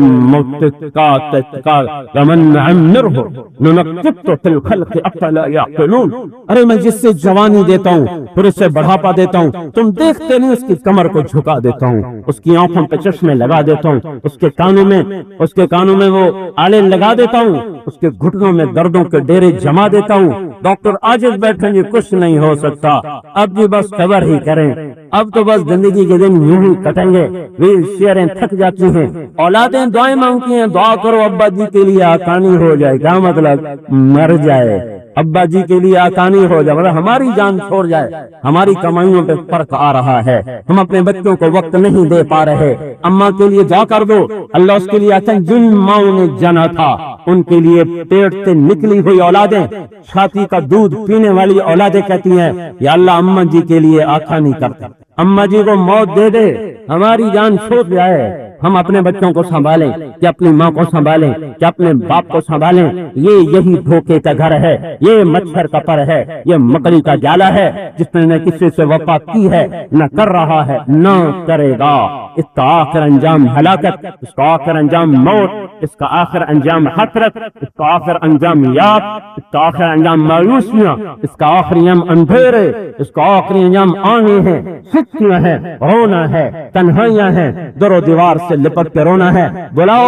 ارے میں جس سے جوانی دیتا ہوں پھر اس سے بڑھاپا دیتا ہوں، تم دیکھتے نہیں، اس کی کمر کو جھکا دیتا ہوں، اس کی آنکھوں پہ چشمے لگا دیتا ہوں، اس کے کانوں میں وہ آلے لگا دیتا ہوں، اس کے گھٹنوں میں دردوں کے ڈیرے جما دیتا ہوں، ڈاکٹر عاجز بیٹھیں گے، کچھ نہیں ہو سکتا، اب بھی بس خبر ہی کریں، اب تو بس زندگی کے دن یوں ہی کٹیں گے، ویل چیئریں تھک جاتی ہیں، اولادیں دعائیں مانگتی ہیں، دعا کرو ابا جی کے لیے آسانی ہو جائے، کیا مطلب مر جائے، ابا جی کے لیے آسانی ہو جائے، مطلب ہماری جان چھوڑ جائے، ہماری کمائیوں پہ فرق آ رہا ہے، ہم اپنے بچوں کو وقت نہیں دے پا رہے، اماں کے لیے دعا کر دو، اللہ اس کے لیے جن ماؤں نے جنا تھا ان کے لیے پیٹ سے نکلی ہوئی اولادیں، چھاتی کا دودھ پینے والی اولادیں کہتی ہیں یا اللہ اماں جی کے لیے آسانی کرتا، اماں جی کو موت دے دے، ہماری جان چھوٹ جائے، ہم اپنے بچوں کو سنبھالیں کہ اپنی ماں کو سنبھالیں کہ اپنے باپ کو سنبھالیں، یہی دھوکے کا گھر ہے، یہ مچھر کا پر ہے، یہ مکڑی کا جالا ہے، جس نے نہ کسی سے وفا کی ہے، نہ کر رہا ہے، نہ کرے گا، اس کا آخر انجام ہلاکت، اس کا آخر انجام موت، اس کا آخر انجام حسرت، اس کا آخر انجام یاد، اس کا آخر انجام مایوسیاں، اس کا آخری انجام اندھیرے، اس کا آخری انجام آنے ہیں، سچیاں ہیں، رونا ہے، تنہائیاں ہیں، در و دیوار سے لپٹ کے رونا ہے، بلاؤ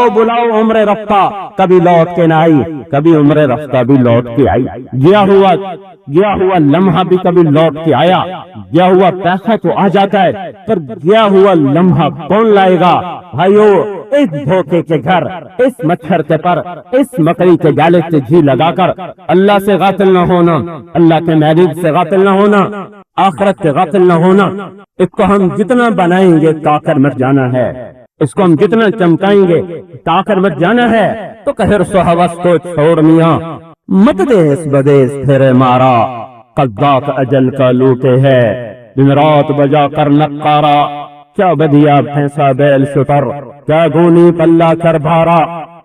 عمر رفتہ کبھی لوٹ کے نہ آئی، کبھی عمر رفتہ بھی لوٹ کے آئی، گیا ہوا لمحہ بھی کبھی لوٹ کے آیا، گیا ہوا پیسہ تو آ جاتا ہے پر گیا ہوا لمحہ کون لائے گا؟ بھائیو، اس دھوکے کے گھر، اس مچھر کے پر، اس مکڑی کے جالے سے جی لگا کر اللہ سے غافل نہ ہونا، اللہ کے محبوب سے غافل نہ ہونا، آخرت سے غافل نہ ہونا، اس کو ہم جتنا بنائیں گے کاکر مٹ جانا ہے، اس کو ہم جتنا چمکائیں گے کاکر مٹ جانا ہے، تو کہر سو حوث کو چھوڑ میاں، مت دیس بدیس پھر مارا، قذاق اجل کا لوٹے ہے، دن رات بجا کر نقارا، کیا بدیا بھینسا بیل شتر، کیا گونی پلہ کر بھارا،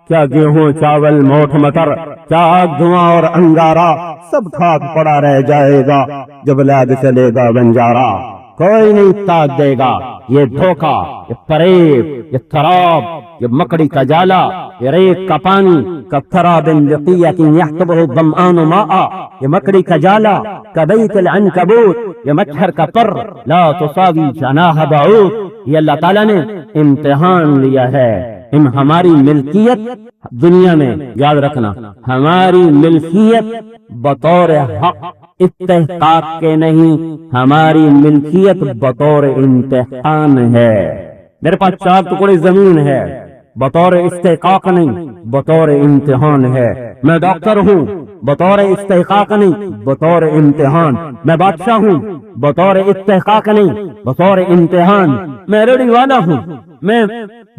کیا گیہوں چاول موٹ مٹر، کیا آگ دھواں اور انگارا، سب خاک پڑا رہ جائے گا جب لاد چلے گا بنجارا، کوئی نہیں ساتھ دے گا، یہ دھوکا، یہ فریب، یہ شراب، یہ مکڑی کا جالا، یہ ریت کا پانی، کثراب لقیۃ یحسبہ الظمآن ماء، یہ مکڑی کا جالا، کبیت العنکبوت، یہ مچھر کا پر، لا تساوی جناح بعوض، یہ اللہ تعالیٰ نے امتحان لیا ہے، ہماری ملکیت دنیا میں یاد رکھنا، ہماری ملکیت بطور حق استحقاق کے نہیں، ہماری ملکیت بطور امتحان ہے۔ میرے پاس 4 ٹکڑے زمین ہے، بطور استحقاق نہیں بطور امتحان ہے. میں ڈاکٹر ہوں بطور استحقاق نہیں بطور امتحان. میں بادشاہ ہوں بطور استحقاق نہیں بطور امتحان. میں ریڑھی والا ہوں، میں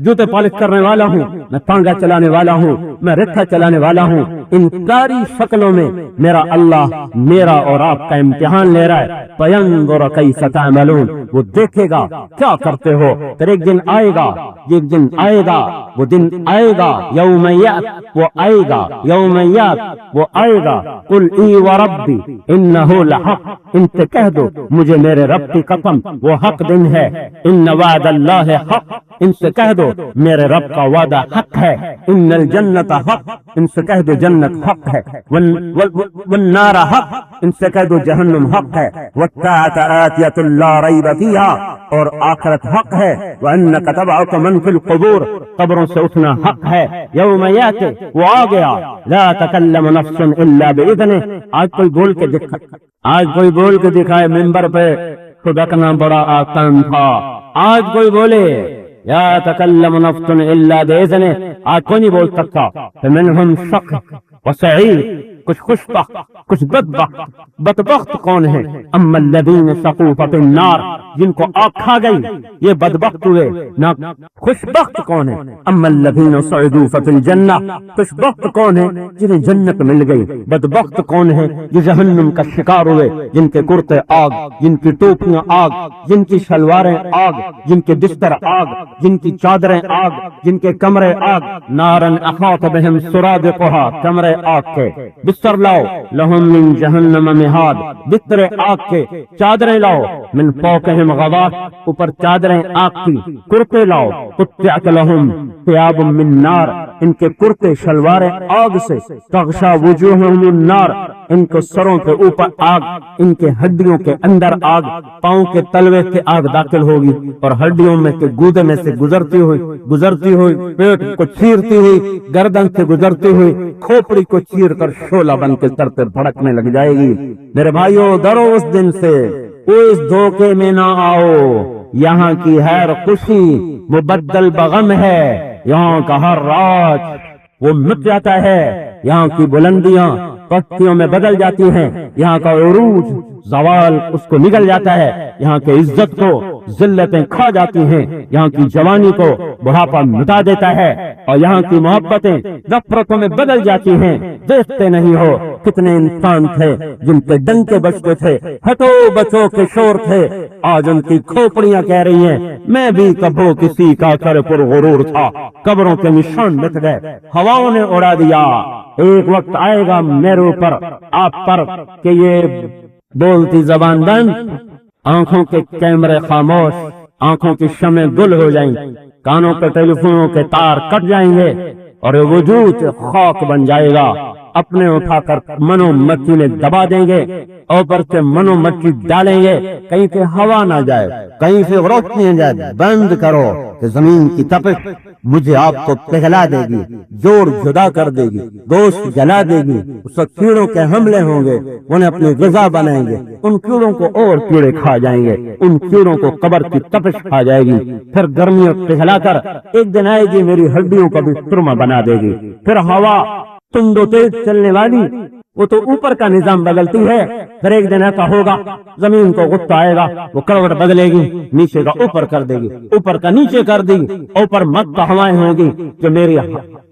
جوتے پالش کرنے والا ہوں، میں ٹانگا چلانے والا ہوں، میں رکھا چلانے والا ہوں. ان ساری شکلوں میں میرا اللہ میرا اور آپ کا امتحان لے رہا ہے. فَيَنظُرَ كَيْفَ تَعْمَلُونَ، وہ دیکھے گا کیا کرتے ہو. پھر ایک دن آئے گا، ایک دن آئے گا، وہ دن آئے گا. یوم یات، وہ آئے گا. یوم یات، وہ آئے گا. قل ای وربی انہ لحق، ان سے کہہ دو مجھے میرے رب کی قسم وہ حق دن ہے. ان وعد اللہ حق، ان سے کہہ دو میرے رب کا وعدہ حق ہے. ان الجنت حق، ان سے کہہ دو جنت حق ہے. والنار حق، ان سے کہہ دو جہنم حق ہے. والساعۃ آتیۃ لا ریب فیہا، اور آخرت حق ہے. وانک تبعث من فی القبور، قبروں سے اٹھنا حق ہے. یوم یاتی، وہ آ گیا. لا تکلم نفس الا باذنہ، آج کوئی بول کے دکھائے ممبر پہ سبقنا بڑا آسان تھا. آج کوئی بولے یا تکلم نفس الا باذنہ، آج کوئی نہیں بول سکتا. فمنہم شقی وسعید، کچھ خوش بخت کچھ بدبخت. بدبخت کون ہے؟ اما الذین شقوا ففی النار، جن کو آگ کھا گئی یہ بدبخت ہوئے. نہ خوش بخت کون ہے؟ اما الذین سعدوا ففی الجنہ، خوش بخت کون ہے؟ جنہیں جنت مل گئی. بدبخت کون ہے؟ جو جہنم کا شکار ہوئے، جن کے کرتے آگ، جن کی ٹوپیاں آگ، جن کی شلواریں آگ، جن کے بستر آگ، جن کی چادریں آگ، جن کے کمرے آگ. نارن احاط بہم سرادقها، کمرے آگ کے. بستر لاؤ، لہم من جہنم مہاد، بستر آگ کے. چادریں لاؤ، من فوقہم غواش، اوپر چادریں آگ کی. کرتے لاؤ، قطعت لہم ثیاب من نار، ان کے کرتے شلواریں آگ سے. تغشا وجوہہم النار، ان کو سروں کے اوپر آگ، ان کے ہڈیوں کے اندر آگ. پاؤں کے تلوے سے آگ داخل ہوگی اور ہڈیوں میں سے گودے میں سے گزرتی ہوئی پیٹ کو چیرتی ہوئی، گردن سے گزرتی ہوئی کھوپڑی کو چیر کر شعلہ بن کے سر پر بھڑکنے لگ جائے گی. میرے بھائیوں، ڈرو اس دن سے، اس دھوکے میں نہ آؤ. یہاں کی ہر خوشی مبدل بغم ہے. یہاں کا ہر راج وہ مٹ جاتا ہے. یہاں کی بلندیاں پستیوں میں بدل جاتی ہیں. یہاں کا عروج زوال اس کو نگل جاتا ہے. یہاں کے عزت کو ذلتیں کھا جاتی ہیں. یہاں کی جوانی کو بڑھاپا مٹا دیتا ہے. اور یہاں کی محبتیں نفرتوں میں بدل جاتی ہیں. دیکھتے نہیں ہو کتنے انسان تھے جن کے ڈنکے بجتے تھے، ہٹو بچوں کے شور تھے. آج ان کی کھوپڑیاں کہہ رہی ہیں میں بھی کبھو کسی کا کر پر غرور تھا. قبروں کے نشان مٹ گئے، ہواؤں نے اڑا دیا. ایک وقت آئے گا میرے اوپر آپ پر کہ یہ بولتی زبان بند، آنکھوں کے کیمرے خاموش، آنکھوں کی شمعیں گل ہو جائیں، کانوں پہ ٹیلی فونوں کے تار کٹ جائیں گے اور وجود خاک بن جائے گا. اپنے اٹھا کر منو مٹی میں دبا دیں گے، اوپر سے منو مٹی ڈالیں گے. کہیں سے ہوا نہ جائے، کہیں سے روشنی نہ جائے. بند کرو کہ زمین کی تپش مجھے آپ کو پگھلا دے گی، جوڑ جدا کر دے گی، گوشت جلا دے گی. اس وقت کیڑوں کے حملے ہوں گے، انہیں اپنی غذا بنائیں گے. ان کیڑوں کو اور کیڑے کھا جائیں گے، ان کیڑوں کو قبر کی تپش کھا جائے گی. پھر گرمیوں پگھلا کر ایک دن آئے گی میری ہڈیوں کو بھی سرما بنا دے گی. پھر ہوا تند و تیز چلنے والی، وہ تو اوپر کا نظام بدلتی ہے. پھر ایک دن ایسا ہوگا زمین کو غصہ آئے گا، وہ کروٹ بدلے گی، نیچے کا اوپر کر دے گی، اوپر کا نیچے کر دے گی. اوپر مت ہوائیں ہوں گی جو میری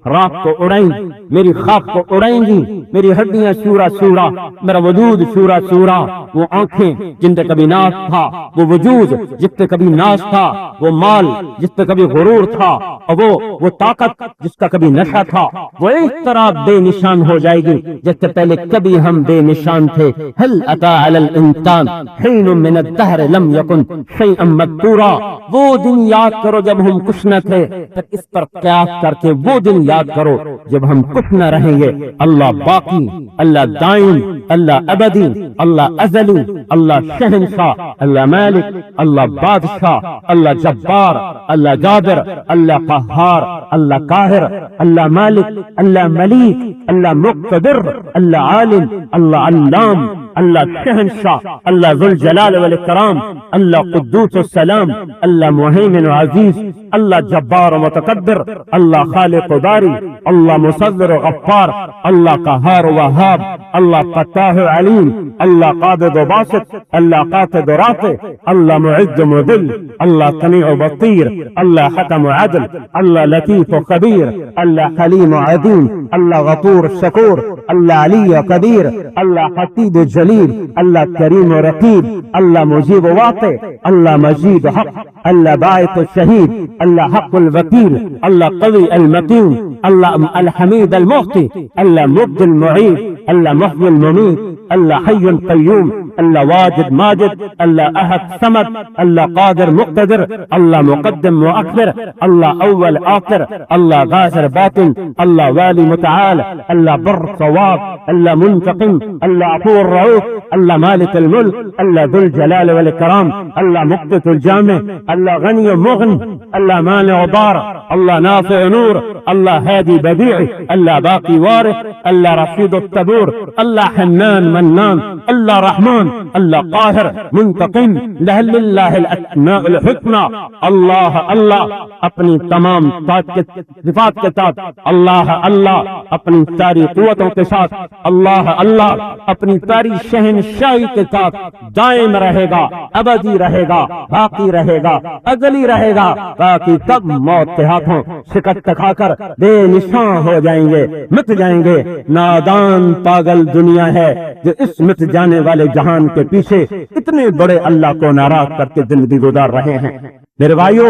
رات کو اڑائیں، میری خواب کو اڑائیں گی. میری ہڈیاں شورا شورا، میرا وجود شورا شورا. وہ آنکھیں جن پہ کبھی ناز تھا، وہ وجود جس پہ کبھی ناز تھا، وہ مال جس پہ کبھی غرور تھا، اور وہ طاقت جس کا کبھی نشہ تھا، وہ اس طرح بے نشان ہو جائے گی جس سے پہلے کبھی ہم بے نشان تھے. هل اتى على الانسان حين من الدهر لم يكن شيئا مذكورا. وہ دن یاد کرو جب ہم کچھ نہ تھے. پھر اس پر قیاس کر کے وہ دن یاد کرو جب ہم کچھ نہ رہیں گے. اللہ باقی، اللہ دائم، اللہ ابدی، اللہ ازلی، اللہ شہنشاہ، اللہ مالک، اللہ بادشاہ، اللہ جبار، اللہ جابر، اللہ قہار، اللہ قاہر، اللہ مالک، اللہ ملیک، اللہ مقتدر، اللہ عالم، اللہ علام، اللہ شہنشاہ، اللہ ذوالجلال والاکرام، اللہ قدوس السلام، اللہ مہیمن عزیز، اللہ جبار و متکبر، اللہ خالق و باری، اللہ مصور و غفار، اللہ قہار و وہاب، اللہ فتاح و علیم، اللہ قابض و باسط، اللہ قاطد و رافع، اللہ معز و مذل، اللہ سمیع و بصیر، اللہ حکم و عدل، اللہ لطیف و خبیر، اللہ حلیم و عظیم، اللہ غفور شکور، اللہ علی و قدیر، اللہ حسیب و جلیل، اللہ کریم و رقیب، اللہ مجیب و واقع، اللہ مجید و حق، اللہ باعث و شہید، اللہ حق الوکیل، اللہ قوی المتین، اللہ الحمید المحصی، اللہ مبدی المعید، اللہ محیی الممید، اللہ حی قیوم، اللہ واجد ماجد، اللہ احد صمد، اللہ قادر مقتدر، اللہ مقدم مؤخر، اللہ اول آخر، اللہ ظاہر باطن، اللہ والی متعال، اللہ بر صواب، اللہ منتقم، اللہ عفو الرؤوف، اللہ مالک الملک، اللہ ذو الجلال والاکرام، اللہ مقدس الجامع، اللہ غنی مغن، اللہ مانع ضار، اللہ نافع نور، اللہ ہادی بدیع، اللہ باقی وارث، اللہ رشید الصبور، اللہ حنان منان، اللہ رحمان، اللہ قاہر منتقم، للہ الاسماء الحسنى، اللہ اللہ اپنی تمام صفات کے ساتھ، اللہ اللہ اپنی ساری قوتوں کے ساتھ، اللہ اللہ اپنی ساری شہنشاہی کے ساتھ دائم رہے گا، ابدی رہے گا، باقی رہے گا، ازلی رہے گا، باقی سب موت کے ہاتھوں شکست کھا کر بے نشان ہو جائیں گے، مٹ جائیں گے۔ نادان پاگل دنیا ہے جو اس مٹ جانے والے جہان کے پیچھے اتنے بڑے اللہ کو ناراض کر کے زندگی گزار رہے ہیں۔ میرے بھائیو،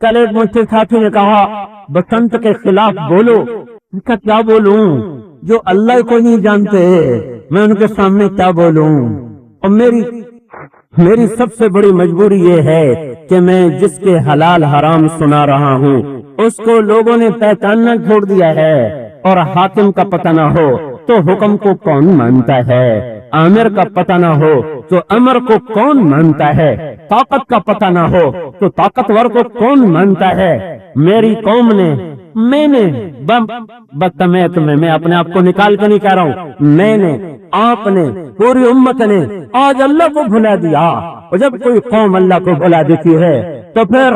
کل ایک مجھ سے ساتھی نے کہا بسنت کے خلاف بولو۔ ان کا کیا بولوں؟ جو اللہ کو نہیں جانتے میں ان کے سامنے کیا بولوں؟ اور میری سب سے بڑی مجبوری یہ ہے کہ میں جس کے حلال حرام سنا رہا ہوں اس کو لوگوں نے پہچاننا چھوڑ دیا ہے، اور حاکم کا پتہ نہ ہو تو حکم کو کون مانتا ہے، آمر کا پتہ نہ ہو تو امر کو کون مانتا ہے، طاقت کا پتہ نہ ہو تو طاقتور کو کون مانتا ہے۔ میری قوم نے، میں نے، میں اپنے آپ کو نکال کے نہیں کہہ رہا ہوں، میں نے، آپ نے، پوری امت نے آج اللہ کو بھلا دیا۔ اور جب کوئی قوم اللہ کو بھلا دیتی ہے تو پھر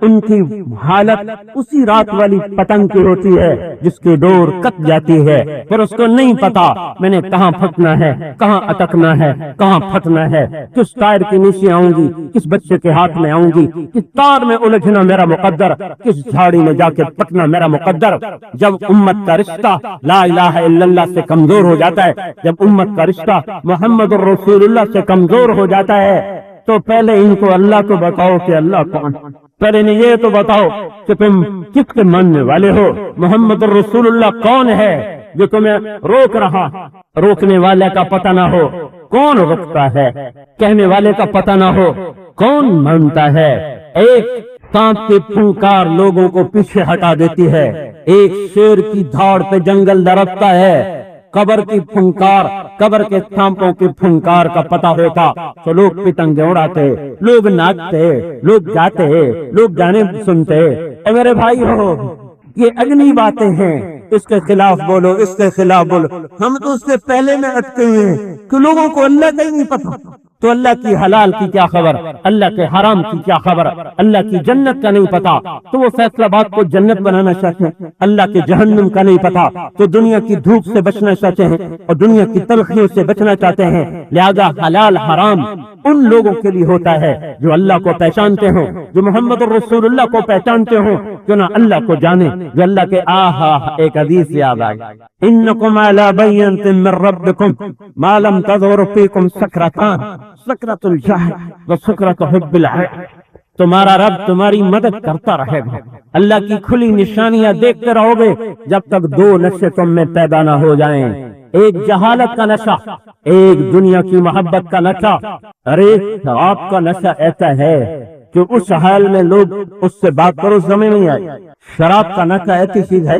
ان کی حالت اسی رات والی پتنگ کی ہوتی ہے جس کی ڈور کٹ جاتی ہے، پھر اس کو نہیں پتا میں نے کہاں پھٹنا ہے، کہاں اٹکنا ہے، کہاں پھٹنا ہے، کس ٹائر کے نیچے آؤں گی، کس بچے کے ہاتھ میں آؤں گی، کس تار میں الجھنا میرا مقدر، کس جھاڑی میں جا کے پٹنا میرا مقدر۔ جب امت کا رشتہ لا الہ الا اللہ سے کمزور ہو جاتا ہے، جب امت کا رشتہ محمد الرسول اللہ سے کمزور ہو جاتا ہے، تو پہلے ان کو اللہ کو بتاؤ کہ اللہ کون، پہلے انہیں یہ تو بتاؤ کہ تم کس کے ماننے والے ہو، محمد الرسول اللہ کون ہے جو تمہیں روک رہا، روکنے والے کا پتہ نہ ہو کون روکتا ہے، کہنے والے کا پتہ نہ ہو کون مانتا ہے۔ ایک سانپ کی پھنکار لوگوں کو پیچھے ہٹا دیتی ہے، ایک شیر کی دھاڑ پہ جنگل درختا ہے۔ قبر کی پھنکار، قبر کے سانپوں کی پھنکار کا پتہ ہوتا تو لوگ پتنگیں اڑاتے، لوگ ناچتے، لوگ جاتے، لوگ گانے سنتے۔ اے میرے بھائی ہو، یہ اگنی باتیں ہیں، اس کے خلاف بولو، اس کے خلاف بولو۔ ہم تو اس سے پہلے میں اٹکے ہیں کہ لوگوں کو اللہ کا ہی نہیں پتا، تو اللہ کی حلال کی کیا خبر، اللہ کے حرام کی کیا خبر، اللہ کی جنت کا نہیں پتا تو وہ فیصلہ باد کو جنت بنانا چاہتے ہیں، اللہ کے جہنم کا نہیں پتا تو دنیا کی دھوپ سے بچنا چاہتے ہیں اور دنیا کی تلخیوں سے بچنا چاہتے ہیں۔ لہذا حلال حرام ان لوگوں کے لیے ہوتا ہے جو اللہ کو پہچانتے ہوں، جو محمد الرسول اللہ کو پہچانتے ہوں، جو نہ اللہ کو جانے، جو اللہ کے ایک حدیث یاد آئی، انکم علی بینۃ من ربکم ما لم تظہر فیکم سکرتان، سکرت الجہل و سکرت حب العیش۔ تمہارا رب تمہاری مدد کرتا رہے گا، اللہ کی کھلی نشانیاں دیکھتے رہو گے جب تک دو نشے تم میں پیدا نہ ہو جائیں، ایک جہالت کا نشہ، ایک دنیا کی محبت کا نشہ، اور ایک شراب کا نشہ ایسا ہے کہ اس حال میں لوگ اس سے بات کرو سمجھ نہیں آئے۔ شراب کا نشہ ایسی چیز ہے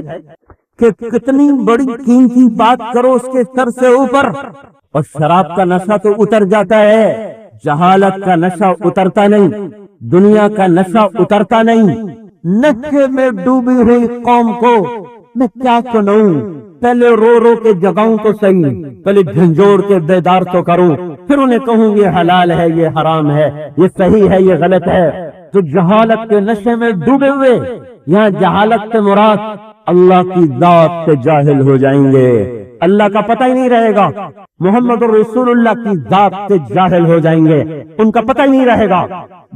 کہ کتنی بڑی قیمتی بات کرو اس کے سر سے اوپر، اور شراب کا نشہ تو اتر جاتا ہے، جہالت کا نشہ اترتا نہیں، دنیا کا نشہ اترتا نہیں۔ نشے میں ڈوبی ہوئی قوم کو میں کیا سنوں، پہلے رو رو کے جگاؤں تو صحیح، پہلے جھنجھوڑ کے بیدار تو کروں، پھر انہیں کہوں یہ حلال ہے، یہ حرام ہے، یہ صحیح ہے، یہ غلط ہے۔ تو جہالت کے نشے میں ڈوبے ہوئے، یہاں جہالت سے مراد اللہ کی ذات سے جاہل ہو جائیں گے، اللہ کا پتہ ہی نہیں رہے گا، محمد رسول اللہ کی ذات سے جاہل ہو جائیں گے، ان کا پتہ ہی نہیں رہے گا،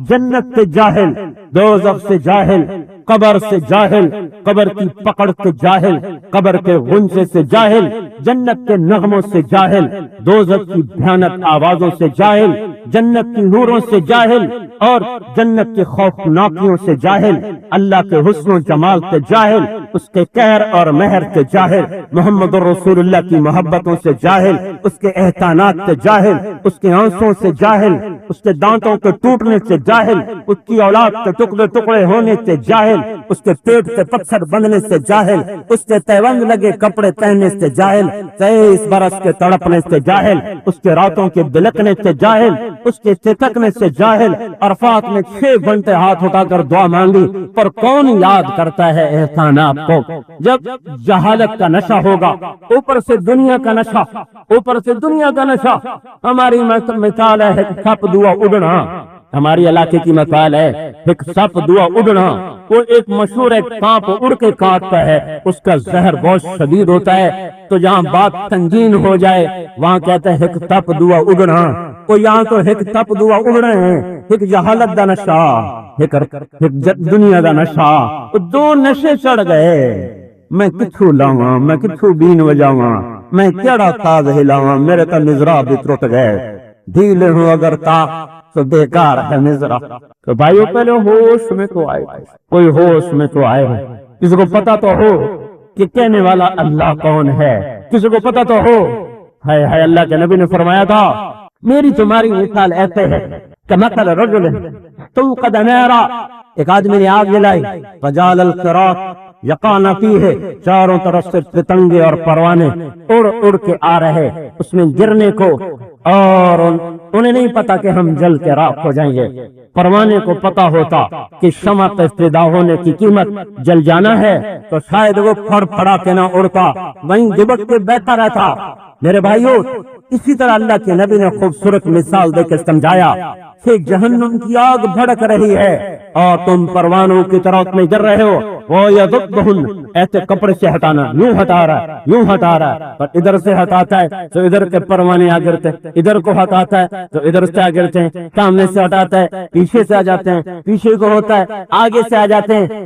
جنت سے جاہل، دوزخ سے جاہل، قبر سے جاہل، قبر کی پکڑ سے جاہل، قبر کے غنچے سے جاہل، جنت کے نغموں سے جاہل، دوزخ کی بھیانک آوازوں سے جاہل، جنت کی نوروں سے جاہل، اور جنت کے خوفناکیوں سے جاہل، اللہ کے حسن و جمال سے جاہل، اس کے قہر اور مہر سے جاہل، محمد رسول اللہ کی محبتوں سے جاہل، اس کے احسانات سے جاہل، اس کے آنسوں سے جاہل، اس کے دانتوں کے ٹوٹنے سے جاہل، اس کی اولاد کے ٹکڑے ٹکڑے ہونے سے جاہل، اس کے پیٹ سے پتھر بندنے سے جاہل، اس کے تیوند لگے کپڑے پہننے سے جاہل، 23 برس کے تڑپنے سے جاہل، اس کے راتوں کے بلکنے سے جاہل، اس کے چتکنے سے جاہل، عرفات میں 6 گھنٹے ہاتھ اٹھا کر دعا مانگی، پر کون یاد کرتا ہے احسانات کو؟ جب جہالت کا نشہ ہوگا، اوپر سے دنیا کا نشہ، اوپر سے دنیا کا نشہ۔ ہماری مثال ہے ایک سپ دعا اڑنا، ہماری علاقے کی مثال ہے ایک سپ دعا اڑنا۔ وہ ایک مشہور ایک سانپ اڑ کے کاٹتا ہے، اس کا زہر بہت شدید ہوتا ہے، تو جہاں بات سنگین ہو جائے وہاں کہتے ہیں ایک سپ دعا اڑنا۔ تو یہاں تو ایک سپ دعا اڑ رہے ہیں، ایک جہالت دا نشہ، ایک دنیا دا نشہ، دو نشے چڑھ گئے۔ میں کتھو لاواں، میں کتھو بین وجاواں، میں کیڑا ساز ہلاواں، میرے تو نظرا بھی ٹوٹ گئے، ڈھیلے ہوں اگر تا تو بیکار ہے نظرا۔ تو بھائیو پہلے ہوش میں تو آئے، کوئی ہوش میں تو آئے، کسی کو پتا تو ہو کہ کہنے والا اللہ کون ہے، کسی کو پتا تو ہو۔ ہے اللہ کے نبی نے فرمایا تھا میری تمہاری مثال ایسے ہے کہ مثل رجل توقد نارا، ایک آدمی نے آگ جلائی، فجعل الصراط یقعن فیہ، چاروں طرف سے پتنگے اور پروانے اڑ اڑ کے آ رہے اس میں گرنے کو، اور انہیں نہیں پتا کہ ہم جل کے راکھ ہو جائیں گے۔ پروانے کو پتا ہوتا کہ شمع پہ فدا ہونے کی قیمت جل جانا ہے تو شاید وہ پھڑ پھڑا کے نہ اڑتا، وہیں دبک کے بیٹھا رہتا۔ میرے بھائیوں، اسی طرح اللہ کے نبی نے خوبصورت مثال دے کے سمجھایا کہ جہنم کی آگ بھڑک رہی ہے اور تم پروانوں کی طرف میں گر رہے ہو، وہ یذبہن، ایسے کپڑے سے ہٹانا، یوں ہٹا رہا ہے، یوں ہٹا رہا ہے، پر ادھر سے ہٹاتا ہے تو ادھر کے پروانے آ گرتے، ادھر کو ہٹاتا ہے تو ادھر سے آ گرتے ہیں، سامنے سے ہٹاتا ہے پیچھے سے آ جاتے ہیں، پیچھے کو ہوتا ہے آگے سے آ جاتے ہیں۔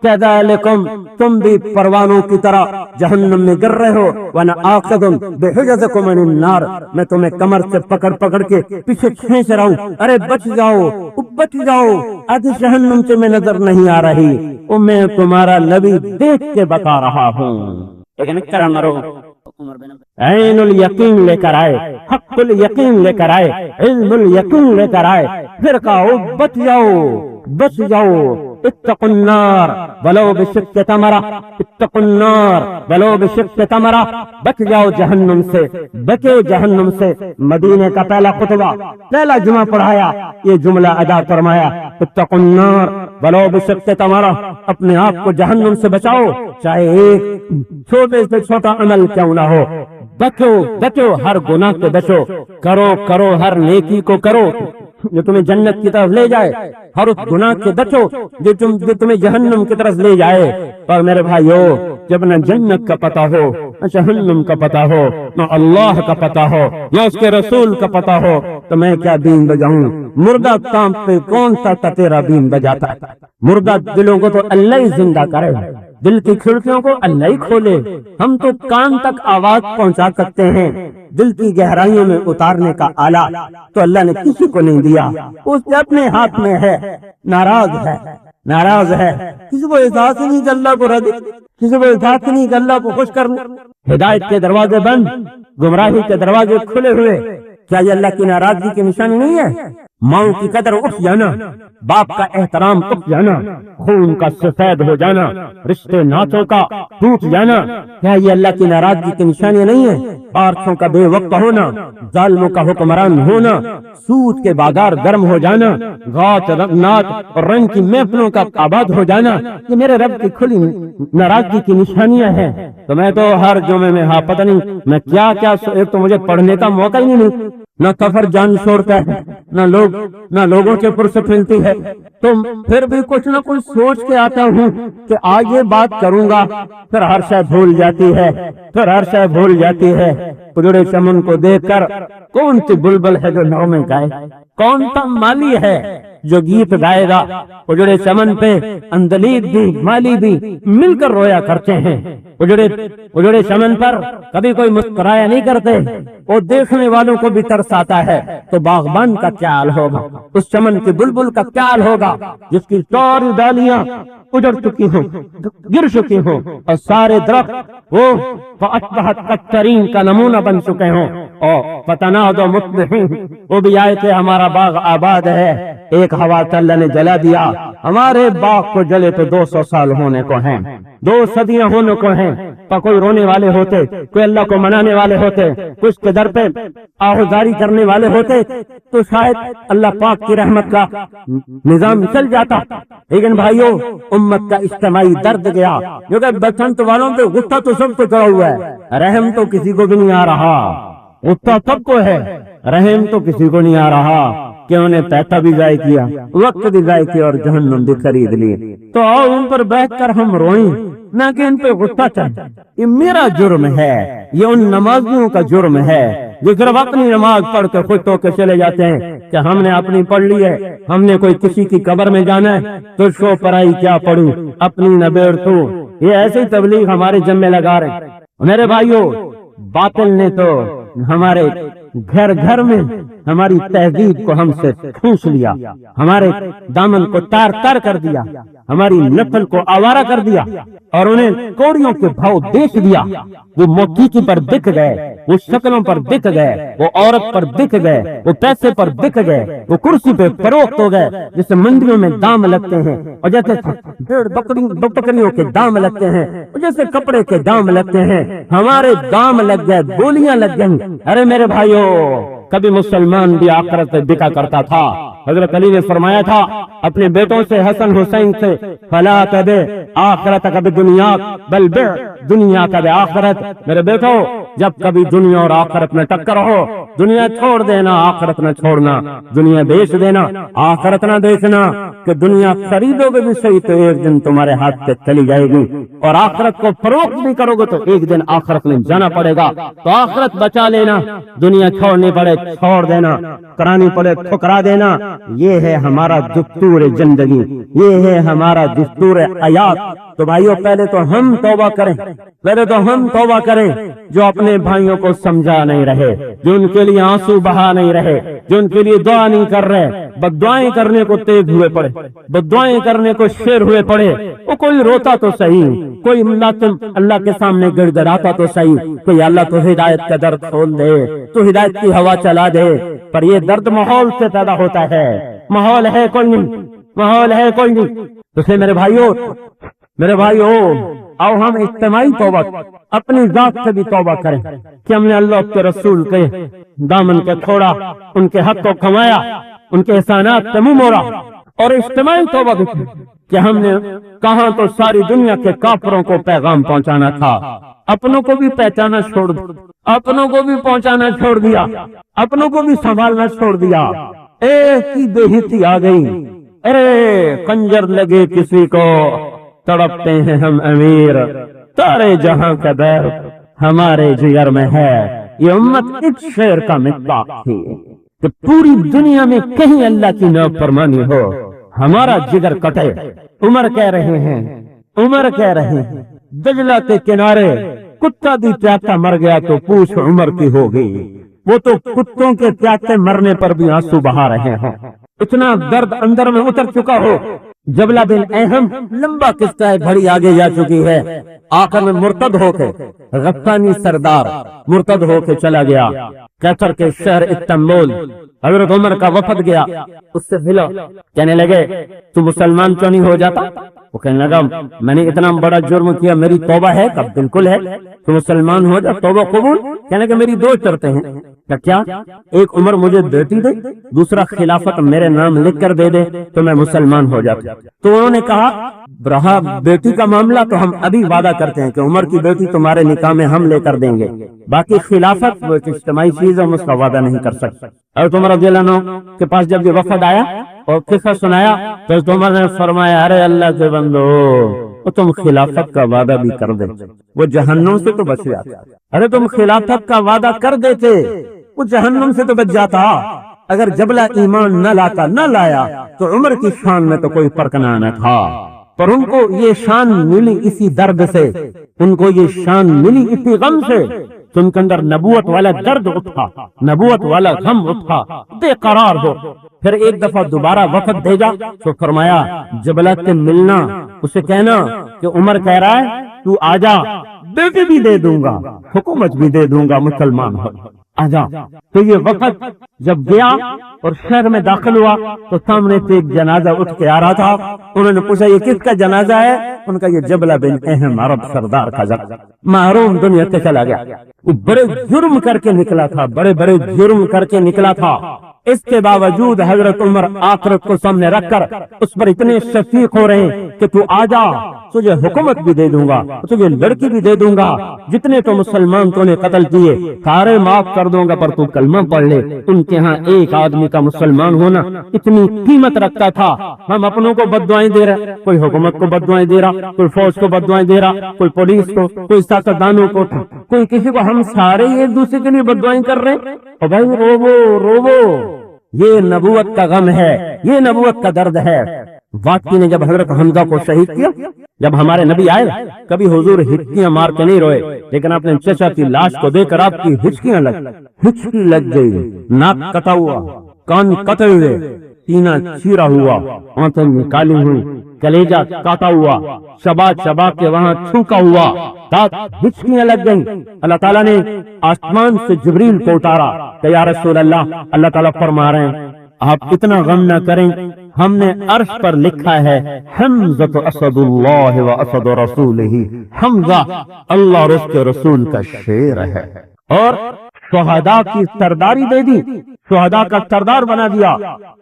کذالکم، تم بھی پروانوں کی طرح جہنم میں گر رہے ہو، وانا آخذ بحجزکم من النار، میں تمہیں کمر سے پکڑ پکڑ کے پیچھے کھینچ رہا ہوں، ارے بچ جاؤ، بچ جاؤ، آج جہنم سے میں نظر نہیں آ رہی، وہ میں تمہارا نبی دیکھ کے بتا رہا ہوں۔ لیکن کرا مرو، عین الیقین لے کر آئے، حق الیقین لے کر آئے، علم الیقین لے کر آئے، پھر کہو بچ جاؤ، بچ جاؤ، اتقوا النار ولو بشق تمرہ، اتقوا النار ولو بشق تمرہ، بچ جاؤ جہنم سے، بچو جہنم سے۔ مدینے کا پہلا خطبہ، پہلا جمعہ پڑھایا، یہ جملہ ادا فرمایا، اتقوا النار ولو بشق تمرہ، اپنے آپ کو جہنم سے بچاؤ، چاہے ایک چھوٹے سے چھوٹا عمل کیوں نہ ہو، بچو بچو، ہر گناہ سے بچو، کرو ہر نیکی کو کرو جو تمہیں جنت کی طرف لے جائے، ہر اس گناہ سے بچو جو تمہیں جہنم کی طرف لے جائے۔ اور میرے بھائیو، جب نہ جنت کا پتہ ہو، نہ جہنم کا پتہ ہو، نہ اللہ کا پتہ ہو، نہ اس کے رسول کا پتہ ہو، تو میں کیا بین بجاؤں؟ مردہ سانپ پہ کون سا تیرا بین بجاتا ہے؟ مردہ دلوں کو تو اللہ ہی زندہ کرے، دل کی کھڑکیوں کو اللہ ہی کھولے۔ ہم تو کان تک آواز پہنچا سکتے ہیں، دل کی گہرائیوں میں اتارنے کا آلہ تو اللہ نے کسی کو نہیں دیا، اس کے اپنے ہاتھ میں ہے۔ ناراض ہے، کسی کو احساس نہیں کہ اللہ کو رد، کسی کو احساس نہیں کہ اللہ کو خوش کرنا۔ ہدایت کے دروازے بند، گمراہی کے دروازے کھلے ہوئے، کیا یہ اللہ کی ناراضگی کی نشانی نہیں ہے؟ ماں کی قدر اٹھ جانا، باپ کا احترام اٹھ جانا، خون کا سفید ہو جانا، رشتے ناطوں کا ٹوٹ جانا، کیا یہ اللہ کی ناراضگی کی نشانیاں نہیں ہیں؟ بارشوں کا بے وقت ہونا، ظالموں کا حکمران ہونا، سود کے بازار گرم ہو جانا، غوث رغنات اور رنگ کی محفلوں کا آباد ہو جانا، یہ میرے رب کی کھلی ناراضگی کی نشانیاں ہیں۔ تو میں تو ہر جمعے میں پتہ نہیں میں کیا ایک تو مجھے پڑھنے کا موقع ہی نہیں، نہ سفر جان چھوڑتا ہے، نہ لوگوں سے فرصت ملتی ہے، تو پھر بھی کچھ نہ کچھ سوچ کے آتا ہوں کہ آج یہ بات کروں گا، پھر ہر شے بھول جاتی ہے، اجڑے چمن کو دیکھ کر کون سی بلبل ہے جو نغمے گائے، کون سا مالی ہے جو گیت گائے گا؟ اجڑے چمن پہ اندلیب بھی مالی بھی مل کر رویا کرتے ہیں، اجڑے چمن پر کبھی کوئی مسکرایا نہیں کرتے، وہ دیکھنے والوں کو بھی ترس آتا ہے، تو باغبان کا کیا حال ہوگا، اس چمن کے بلبل کا کیا حال ہوگا جس کی ساری ڈالیاں اجڑ چکی ہوں، گر چکی ہوں، اور سارے درخت وہ فَأَصْبَحَتْ كَالصَّرِيمِ کا نمونہ بن چکے ہوں، اور فَتَنَادَوْا مُصْبِحِينَ وہ بھی آئے تھے ہمارا باغ آباد ہے، ایک ہوا سے اللہ نے جلا دیا، ہمارے باغ کو جلے تو 200 سال ہونے کو ہیں، 2 صدیاں ہونے کو ہیں، تو کوئی رونے والے ہوتے، کوئی اللہ کو منانے والے ہوتے، کچھ کے در پہ آہوزاری کرنے والے ہوتے، تو شاید اللہ پاک کی رحمت کا نظام چل جاتا، لیکن بھائیو امت کا اجتماعی درد گیا، کیونکہ بسنت والوں پہ غصہ تو سب کو چڑھا ہوا ہے، رحم تو کسی کو بھی نہیں آ رہا، غصہ سب کو ہے، رحم تو کسی کو نہیں آ رہا، کہ انہیں پیسہ بھی ضائع کیا، وقت بھی ضائع کیا اور جہنم بھی خرید لی، تو آؤ ان پر بیٹھ کر ہم روئیں، نہ کہ ان پہ غصہ چڑھے۔ یہ میرا جرم ہے، یہ ان نمازیوں کا جرم ہے جو صرف اپنی نماز پڑھ کے خوش ہو کے چلے جاتے ہیں کہ ہم نے اپنی پڑھ لی ہے، ہم نے کوئی کسی کی قبر میں جانا ہے تو شو پرائی کیا پڑھوں، اپنی نہ بیڑ تو۔ یہ ایسی تبلیغ ہمارے ذمہ لگا رہے۔ میرے بھائیوں، باطل نے تو ہمارے گھر گھر میں ہماری تہذیب کو ہم سے کھینچ لیا، ہمارے دامن کو تار تار کر دیا، ہماری نسل کو آوارہ کر دیا، اور انہیں کوڑیوں کے بھاؤ بیچ دیا۔ وہ موسیقی پر بک گئے، وہ شکلوں پر بک گئے، وہ عورت پر بک گئے، وہ پیسے پر بک گئے، وہ کرسی پہ فروخت ہو گئے، جیسے منڈیوں میں دام لگتے ہیں، اور جیسے بکریوں کے دام لگتے ہیں، اور جیسے کپڑے کے دام لگتے ہیں، ہمارے دام لگ گئے، بولیاں لگ گئیں۔ ارے میرے بھائیوں، کبھی مسلمان بھی آخرت سے بکا کرتا تھا۔ حضرت علی نے فرمایا تھا اپنے بیٹوں سے، حسن حسین سے، فلا تبع آخرتک بدنیا بل بع دنیا کا بآخرت۔ میرے بیٹو، جب کبھی دنیا اور آخرت میں ٹکر ہو، دنیا چھوڑ دینا، آخرت نہ چھوڑنا، دنیا بیچ دینا، آخرت نہ بیچنا، کہ دنیا خریدو گے بھی صحیح تو ایک دن تمہارے ہاتھ سے چلی جائے گی، اور آخرت کو فروخت بھی کرو گے تو ایک دن آخرت میں جانا پڑے گا۔ تو آخرت بچا لینا، دنیا چھوڑنی پڑے چھوڑ دینا، کرانی پڑے ٹھکرا دینا۔ یہ ہے ہمارا دستور زندگی، یہ ہے ہمارا دستور حیات۔ تو بھائیوں، پہلے تو ہم توبہ کریں جو اپنے بھائیوں کو سمجھا نہیں رہے، جو ان کے لیے آنسو بہا نہیں رہے، جو ان کے لیے دعا نہیں کر رہے، بددعائیں کرنے کو تیز ہوئے پڑے، بددعائیں کرنے کو شیر ہوئے پڑے۔ وہ کوئی روتا تو صحیح، کوئی اللہ کے سامنے گڑ گڑاتا تو صحیح، کوئی اللہ تو ہدایت کا در کھول دے، تو ہدایت کی ہوا چلا دے، پر یہ درد ماحول سے پیدا ہوتا ہے، ماحول ہے کوئی نہیں۔ تو سے میرے بھائیو، آؤ ہم اجتماعی توبہ، اپنی ذات سے بھی توبہ کریں کہ ہم نے اللہ کے رسول کے دامن کے چھوڑا، ان کے حق کو کمایا، ان کے احسانات سے منہ موڑا، اور اجتماعی توبہ بھی کہ ہم نے کہاں تو ساری دنیا کے کافروں کو پیغام پہنچانا تھا، اپنوں کو بھی پہچانا چھوڑ دیا، اپنوں کو بھی پہنچانا چھوڑ دیا، اپنوں کو بھی سنبھالنا چھوڑ دیا۔ ایک ہی بے حسی آ گئی، ارے خنجر لگے کسی کو، تڑپتے ہیں ہم امیر، سارے جہاں کا دیر ہمارے جگر میں ہے۔ یہ امت ایک شعر کا مصداق تھی کہ پوری دنیا میں کہیں اللہ کی نافرمانی ہو، ہمارا جگر کٹے۔ عمر کہہ رہے ہیں دجلہ کے کنارے کتا بھی پیاتا مر گیا تو پوچھ عمر کی ہوگی، وہ تو کتوں کے پیاتے مرنے پر بھی آنسو بہا رہے ہیں، اتنا درد اندر میں اتر چکا ہو۔ جبلہ بن اہم لمبا قصہ ہے، بڑی آگے جا چکی ہے، آخر میں مرتد ہو کے غسانی سردار مرتد ہو کے چلا گیا۔ قطر کے شہر استنبول حضرت عمر کا وفد گیا، اس سے ملو، کہنے لگے تو مسلمان کیوں نہیں ہو جاتا؟ وہ کہنے لگا میں نے اتنا بڑا جرم کیا، میری توبہ ہے؟ کب بالکل ہے، تو مسلمان ہو جا، توبہ قبول۔ کہنے لگے میری دو شرطیں ہیں۔ کیا؟ ایک عمر مجھے بیٹی دے، دوسرا خلافت میرے نام لکھ کر دے دے تو میں مسلمان ہو جاتا۔ تو انہوں نے کہا رہا بیٹی کا معاملہ تو ہم ابھی وعدہ کرتے ہیں کہ عمر کی بیٹی تمہارے نکاح میں ہم لے کر دیں گے، باقی خلافت وہ ایک اجتماعی چیز ہے، ہم اس کا وعدہ نہیں کر سکتے۔ اور عمر رضی اللہ عنہ کے پاس جب یہ وفد آیا اور قصہ سنایا تو عمر نے فرمایا ارے اللہ کے بندو، تم خلافت کا وعدہ بھی کر دے، وہ جہنم سے تو بچ جاتا۔ ارے تم خلافت کا وعدہ کر دیتے، وہ جہنم سے تو بچ جاتا۔ اگر جبلہ ایمان نہ لایا تو عمر کی شان میں تو کوئی فرق نہ تھا، پر ان کو یہ شان ملی اسی درد سے، ان کو یہ شان ملی اسی غم سے، تو ان کے اندر نبوت والا درد اٹھا، نبوت والا غم اٹھا، بے قرار ہو۔ پھر ایک دفعہ دوبارہ وفد بھیجا تو فرمایا جبلہ سے ملنا، اسے کہنا کہ عمر کہہ رہا ہے تو آجا، بیٹی بھی دے دوں گا، حکومت بھی دے دوں گا، مسلمان ہو آجا۔ تو یہ وفد جب گیا اور شہر میں داخل ہوا تو سامنے سے ایک جنازہ اٹھ کے آ رہا تھا۔ انہوں نے پوچھا یہ کس کا جنازہ ہے؟ ان کا یہ جبلہ بن اہم عرب سردار کا جنازہ، محروم دنیا سے چلا گیا۔ وہ بڑے جرم کر کے نکلا تھا، بڑے بڑے جرم کر کے نکلا تھا، اس کے باوجود حضرت عمر آخرت کو سامنے رکھ کر اس پر اتنے شفیق ہو رہے ہیں کہ تو آجا، تجھے حکومت بھی دے دوں گا، تجھے لڑکی بھی دے دوں گا، جتنے تو مسلمان تو نے قتل کیے سارے معاف کر دوں گا، پر تو کلمہ پڑھ لے۔ ان کے ہاں ایک آدمی کا مسلمان ہونا اتنی قیمت رکھتا تھا۔ ہم اپنوں کو بددعائیں دے رہے، کوئی حکومت کو بددعائیں دے رہا، کوئی فوج کو بددعائیں دے رہا، کوئی پولیس کو، کوئی سیاستدانوں کو، کوئی کسی کو، ہم سارے ایک دوسرے کے لیے بددعائیں کر رہے ہیں۔ اور بھائی روو، یہ نبوت کا غم ہے، یہ نبوت کا درد ہے۔ واقعی نے جب حضرت حمزہ کو شہید کیا، جب ہمارے نبی آئے کبھی حضور ہچکیاں مار کے نہیں روئے، لیکن اپنے چچا کی لاش کو دیکھ کر آپ کی ہچکی لگ گئی، ناک کٹا ہوا، کان کٹے ہوئے، سینہ چیرا ہوا، آنکھیں نکالی ہوئی، کلیجہ کاٹا ہوا، چبا چبا کے وہاں چھوکا ہوا، دانت ہچکیاں لگ گئیں۔ اللہ تعالیٰ نے آسمان سے جبریل کو اتارا کہ یا رسول اللہ تعالیٰ فرما رہے ہیں آپ اتنا غم نہ کریں، ہم نے عرش پر لکھا ہے حمزہ اسد اللہ و اسد رسولہ، حمزہ اللہ اور اس کے رسول کا شیر ہے، اور شہداء کی سرداری دے دی، شہداء کا سردار بنا دیا۔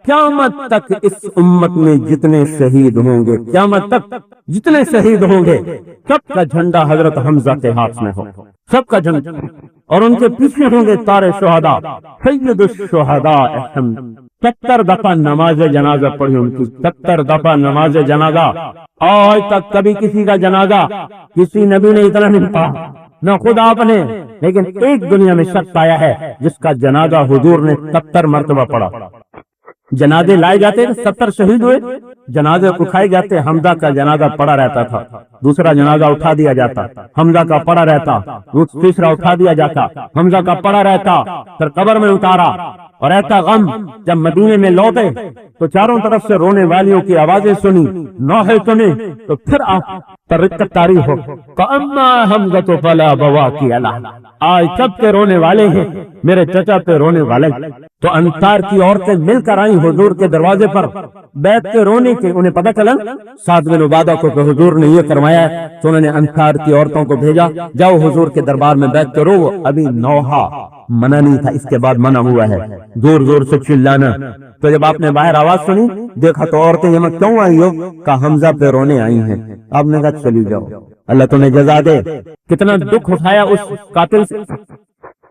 قیامت تک اس امت میں جتنے شہید ہوں گے، قیامت تک جتنے شہید ہوں گے، سب کا جھنڈا حضرت حمزہ کے ہاتھ میں ہو، سب کا جھنڈا، اور ان کے پیچھے ہوں گے سارے شہداء، سید الشہداء احمد۔ 70 دفعہ نماز جنازہ پڑھی ان کی، 70 دفعہ نماز جنازہ۔ آج تک کبھی کسی کا جنازہ کسی نبی نے اتنا نہیں پڑھا، نہ خود آپ نے، لیکن ایک دنیا میں شخص آیا ہے جس کا جنازہ حضور نے 70 مرتبہ پڑھا۔ جنازے لائے جاتے 70 شہید ہوئے، جنازے اٹھائے جاتے، حمزہ کا جنازہ پڑا رہتا تھا، دوسرا جنازہ اٹھا دیا جاتا، حمزہ کا پڑا رہتا، تیسرا اٹھا دیا جاتا، حمزہ کا پڑا رہتا، پھر قبر میں اتارا۔ اور ایسا غم جب مدینے میں لوٹے تو چاروں طرف سے رونے والیوں کی آوازیں سنی، نوحے سنے، تو پھر آپ پر رقت طاری ہو فَأَمَّا حَمْزَةُ فَلَا بَوَاكِيَ لَهُ، آج سب کے رونے والے ہیں، میرے چچا پہ رونے والے۔ تو انصار کی عورتیں مل کر آئیں حضور کے دروازے پر بیٹھ کے رونے کے، انہیں پتہ چلا سعد بن عبادہ کو کہ حضور نے یہ فرمایا ہے، تو انہوں نے انصار کی عورتوں کو بھیجا جاؤ حضور کے دربار میں بیٹھ کے رو۔ ابھی نوحہ منع نہیں تھا، اس کے بعد منع ہوا ہے زور زور سے چلانا۔ تو جب آپ نے باہر آواز سنی، دیکھا تو عورتیں یہاں کیوں آئی ہو؟ کہا حمزہ پہ رونے آئی ہیں۔ آپ نے کہا چلی جاؤ، اللہ تمہیں جزا دے۔ کتنا دکھ اٹھایا اس قاتل سے۔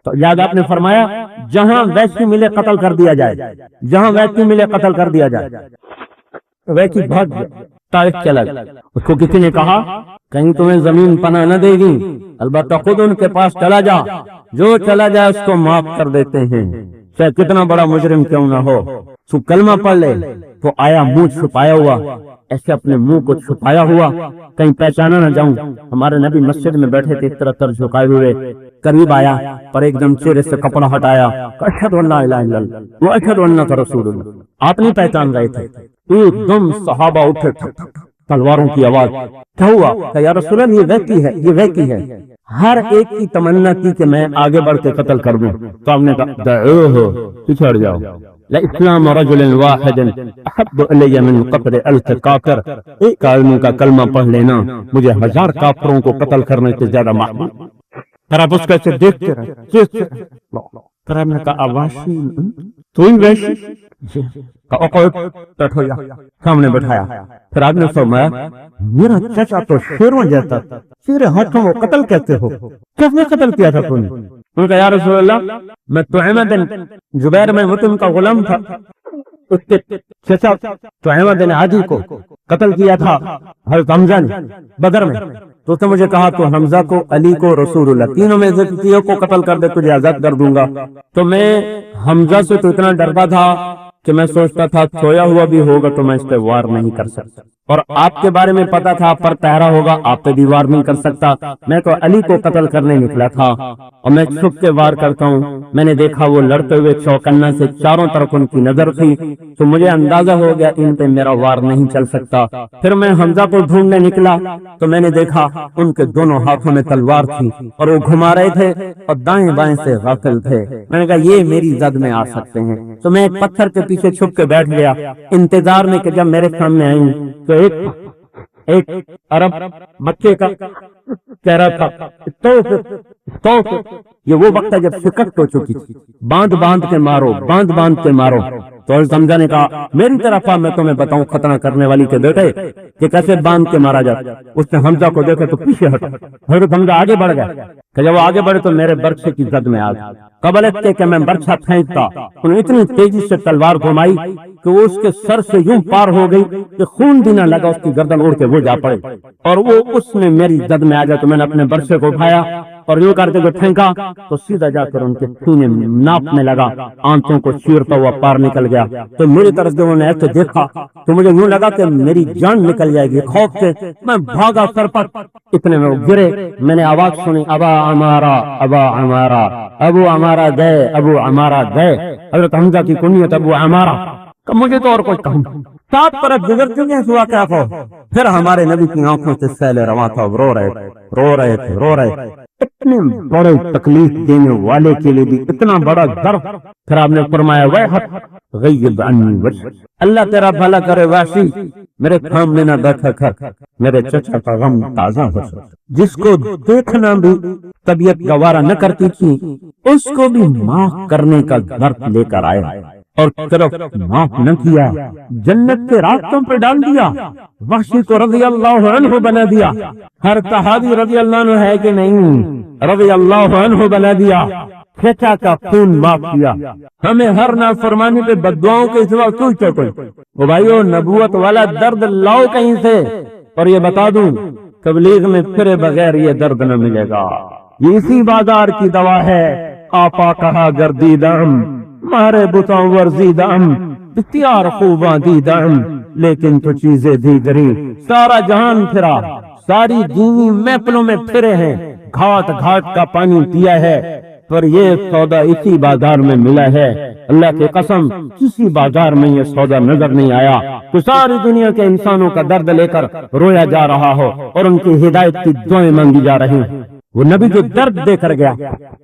تو یاد آپ نے فرمایا جہاں ویسی ملے قتل کر دیا جائے، جہاں ویسی ملے قتل کر دیا جائے۔ ویسی بھاگ طائف چلا گیا، اس کو کسی نے کہا کہیں تمہیں زمین پناہ نہ دے گی، البتہ خود ان کے پاس چلا جا، جو چلا جائے اس کو معاف کر دیتے ہیں، چاہے کتنا بڑا مجرم کیوں نہ ہو۔ تو کلمہ پڑھ لے۔ تو آیا منہ چھپایا ہوا، ایسے اپنے منہ کو چھپایا ہوا کہیں پہچانا نہ جاؤں۔ ہمارے نبی مسجد میں بیٹھے تھے، اس طرح سر جھکائے ہوئے، قریب آیا پر ایک دم چہرے سے کپڑا ہٹایا، اشہد ان لا الہ الا اللہ واشہد انک رسول اللہ۔ آپ نہیں پہچان رہے تھے، ایک دم صحابہ اٹھے، تلواروں کی آواز، کیا ہوا؟ کہ یا رسول اللہ یہ ویکی ہے، یہ ویکی ہے۔ ہر ایک کی تمنا کی کہ میں آگے بڑھ کے قتل کر دوں. تو آپ نے کہا دعوہ، پچھڑ جاؤ. لاسلام رجل واحد احب الی من قتل الف کافر، ایک آدمی کا کلمہ پڑھ لینا مجھے 1000 کافروں کو قتل کرنے سے زیادہ محبوب. پھر آپ اس کو ایسے دیکھتے رہے. پھر آپ نے کہا وحشی تو ہی وحشی؟ بیٹھو یا سامنے بٹھایا. پھر آپ نے فرمایا میرا چچا تو شیروں جیسا تھا، تیرے ہاتھوں کو قتل کہتے ہو، کس نے قتل کیا تھا تم نے؟ انہوں نے کہا یا رسول اللہ میں طعیمہ بن جبیر میں مطعم کا غلام تھا، اس کے چچا طعیمہ بن عدی کو قتل کیا تھا حضرت حمزہ نے بدر میں. تو اس نے مجھے کہا تو حمزہ کو، علی کو، رسول اللہ تینوں میں سے کسی کو قتل کر دے تجھے آزاد کر دوں گا. تو میں حمزہ سے تو اتنا ڈرتا تھا کہ میں سوچتا تھا سویا ہوا بھی ہوگا تو میں اس پہ وار نہیں کر سکتا، اور آپ کے بارے میں پتا تھا آپ پر پہرا ہوگا، آپ پہ بھی وار نہیں کر سکتا. میں تو علی کو قتل کرنے نکلا تھا اور میں چھپ کے وار کرتا ہوں. میں نے دیکھا وہ لڑتے ہوئے چوکنا سے چاروں طرف ان کی نظر تھی، تو مجھے اندازہ ہو گیا ان پہ میرا وار نہیں چل سکتا. پھر میں حمزہ کو ڈھونڈنے نکلا تو میں نے دیکھا ان کے دونوں ہاتھوں میں تلوار تھی اور وہ گھما رہے تھے اور دائیں بائیں سے غافل تھے. میں نے کہا یہ میری زد میں آ سکتے ہیں. تو میں ایک پتھر کے پیچھے چھپ کے بیٹھ گیا انتظار میں کہ جب میرے سامنے آئیں تو ایک عرب بچے کا کہہ رہا تھا یہ وہ وقت ہے جب شکست ہو چکی تھی، باندھ باندھ کے مارو، باندھ باندھ کے مارو. تو حمزہ نے کہا میری طرف آ میں تمہیں بتاؤں ختنہ کرنے والی کے بیٹے کہ کیسے باندھ کے مارا جاتا. اس نے حمزہ کو دیکھا تو پیچھے ہٹا. حضرت حمزہ آگے بڑھ گیا کہ جب وہ آگے بڑھے تو میرے برچے کی زد میں آ گیا. قبل اس کے کہ میں برچھا پھینکتا انہوں نے اتنی تیزی سے تلوار گھمائی کہ وہ اس کے سر سے یوں پار ہو گئی کہ خون بھی نہ لگا، اس کی گردن اڑ کے وہ جا پڑے اور وہ اس نے میری زد میں آ گیا. تو میں نے اپنے برچے کو اٹھایا اور یوں کرتے ہوئے پھینکا تو سیدھا جا کر ان کے سینے ناپنے لگا، آنتوں کو چیرتا ہوا پار نکل گیا. تو میری طرف سے انہوں نے ایسے دیکھا تو مجھے یوں لگا کہ میری جان نکل جائے گی. خوف سے میں بھاگا سر پر، اتنے میں وہ گرے. میں نے آواز سنی ابا عمارہ ابا عمارہ، ابو عمارہ گئے، ابو عمارہ گئے. حضرت حمزہ کی کنیت ابو عمارہ. مجھے تو اور کچھ کہوں، 7 طرف گزر چکے ہیں سوا کیا کو. پھر ہمارے نبی کی آنکھوں سے سیل رواں تھا، رو رہے تھے. اتنے بڑے تکلیف دینے والے کے لیے بھی اتنا بڑا درد. پھر آپ نے فرمایا ویحک غیب عنی وجہ، اللہ تیرا بھلا کرے وحشی، میرے سامنے نہ بیٹھا کر، میرے چچا کا غم تازہ ہو سکتا. جس کو دیکھنا بھی طبیعت گوارا نہ کرتی تھی اس کو بھی معاف کرنے کا درد لے کر آیا اور صرف معاف نہ کیا، جنت کے راستوں پہ ڈال دیا. وحشی کو رضی اللہ عنہ بنا دیا. ہر صحابی رضی اللہ عنہ ہے کہ نہیں، رضی اللہ عنہ بنا دیا. چچا کا خون معاف کیا. ہمیں ہر نافرمانی پہ بددعاؤں کے سوا کیوں کوئی. وہ بھائیو نبوت والا درد لاؤ کہیں سے. اور یہ بتا دوں تبلیغ میں پھرے بغیر یہ درد نہ ملے گا. یہ اسی بازار کی دوا ہے. آپا کہا گردیدم مارے بتاؤں ورزیدم، بتیار خوباں دیدم لیکن تو چیزیں دیگری. سارا جہان پھرا، ساری دینی محفلوں میں پھرے ہیں، گھاٹ گھاٹ کا پانی پیا ہے، پر یہ سودا اسی بازار میں ملا ہے. اللہ کی قسم کسی بازار میں یہ سودا نظر نہیں آیا. تو ساری دنیا کے انسانوں کا درد لے کر رویا جا رہا ہو اور ان کی ہدایت کی دعائیں مانگی جا رہی ہیں. وہ نبی جو درد دے کر گیا،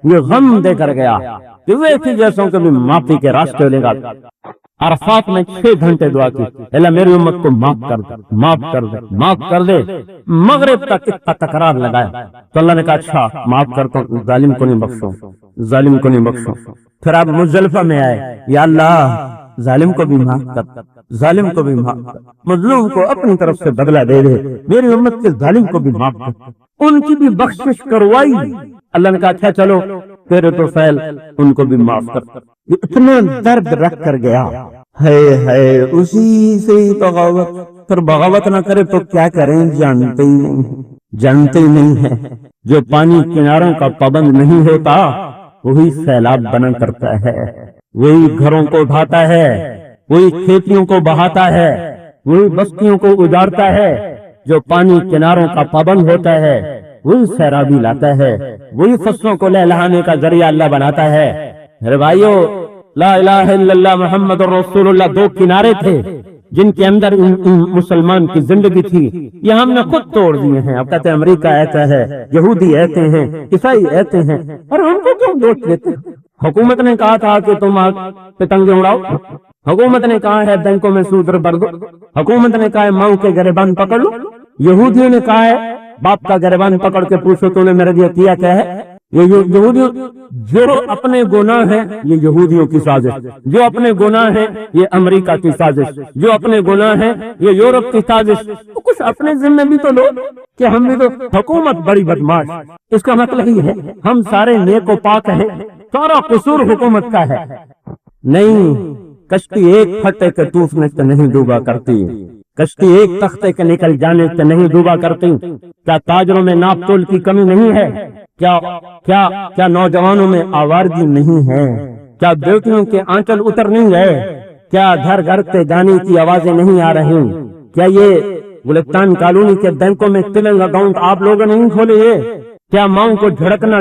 یہ غم دے کر گیا کہ وہ ایسی جیسوں کے بھی معافی کے راستے لے گا. عرفات میں 6 گھنٹے دعا کی، اللہ میری امت کو معاف کر دے، معاف کر دے، معاف کر دے. مغرب تک اس کا تکرار لگایا تو اللہ نے کہا اچھا معاف کرتا ہوں، ظالم کو نہیں بخشوں، ظالم کو نہیں بخشوں. پھر آپ مزدلفہ میں آئے، یا اللہ ظالم کو بھی معاف کر، ظالم کو بھی معاف کر، مظلوم کو اپنی طرف سے بدلہ دے دے، میری امت کے ظالم کو بھی معاف کر، ان کی بھی بخشش کروائی. اللہ نے کہا اچھا چلو تیرے تو فعل ان کو بھی معاف کر. اتنا درد رکھ کر گیا ہے اسی سے بغاوت. پھر بغاوت نہ کرے تو کیا کریں، جانتے ہی نہیں ہے. جو پانی کناروں کا پابند نہیں ہوتا وہی سیلاب بنا کرتا ہے، وہی گھروں کو اٹھاتا ہے، وہی کھیتیوں کو بہاتا ہے، وہی بستیوں کو اجاڑتا ہے. جو پانی کناروں کا پابند ہوتا ہے وہی سیرابی لاتا ہے، وہی فصلوں کو لہلانے کا ذریعہ اللہ بناتا ہے. میرے بھائیو لا الہ الا اللہ محمد رسول اللہ 2 کنارے تھے، جن کے اندر ان مسلمان کی زندگی تھی، یہ ہم نے خود توڑ دیے ہیں۔ اب کہتے ہیں امریکہ ایسا ہے، یہودی ایسے ہیں، عیسائی ایسے ہیں، اور ہم کو کیوں دوست لیتے ہیں؟ حکومت نے کہا تھا کہ تم پتنگیں اڑاؤ، حکومت نے کہا ہے بینکوں میں سود بھر دو، حکومت نے کہا ہے ماؤں کے گریبان پکڑ لو، یہودیوں نے کہا ہے باپ کا گریبان پکڑ کے پوچھو تو نے میرے لیے کیا کیا ہے۔ یہ یہودیوں جو اپنے گناہ ہیں یہ یہودیوں کی سازش، جو اپنے گناہ ہیں یہ امریکہ کی سازش، جو اپنے گناہ ہیں یہ یورپ کی سازش۔ تو کچھ اپنے ذمہ بھی تو لو کہ ہم بھی تو، حکومت بڑی بدماش، اس کا مطلب ہی ہے ہم سارے نیک و پاک ہیں، سارا قصور حکومت کا ہے۔ نہیں، کشتی ایک پھٹے کے ٹوٹنے سے نہیں ڈوبا کرتی، کشتی ایک تختے کے نکل جانے سے نہیں ڈوبا کرتی۔ کیا تاجروں میں ناپ تول کی کمی نہیں ہے؟ کیا نوجوانوں میں آوارگی نہیں ہے؟ کیا بیٹیوں کے آنچل اتر نہیں گئے؟ کیا گھر گھر سے گانے کی آوازیں نہیں آ رہی؟ کیا یہ گلستان کالونی کے بینکوں میں سیونگ اکاؤنٹ آپ لوگوں نے نہیں کھولے؟ کیا ماؤں کو جھڑکنا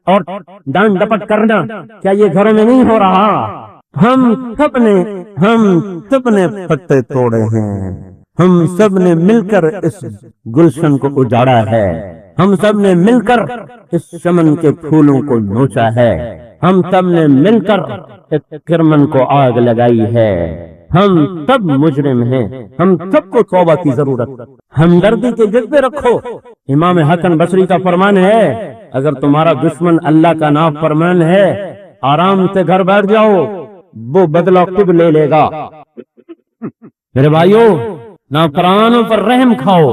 اور ڈانٹ ڈپٹ کرنا کیا یہ گھروں میں نہیں ہو رہا؟ ہم سب نے پتے توڑے ہیں، ہم سب نے مل کر اس گلشن کو اجاڑا ہے، ہم سب نے مل کر اس چمن کے پھولوں کو نوچا ہے، ہم سب نے مل کر اس کرمن کو آگ لگائی ہے۔ ہم سب مجرم ہیں، ہم سب کو توبہ کی ضرورت، ہمدردی کے جذبے رکھو۔ امام حسن بصری کا فرمان ہے اگر تمہارا دشمن اللہ کا نافرمان ہے آرام سے گھر بیٹھ جاؤ، وہ بدلہ خود لے لے گا۔ میرے بھائیو، نافرمانوں پر رحم کھاؤ،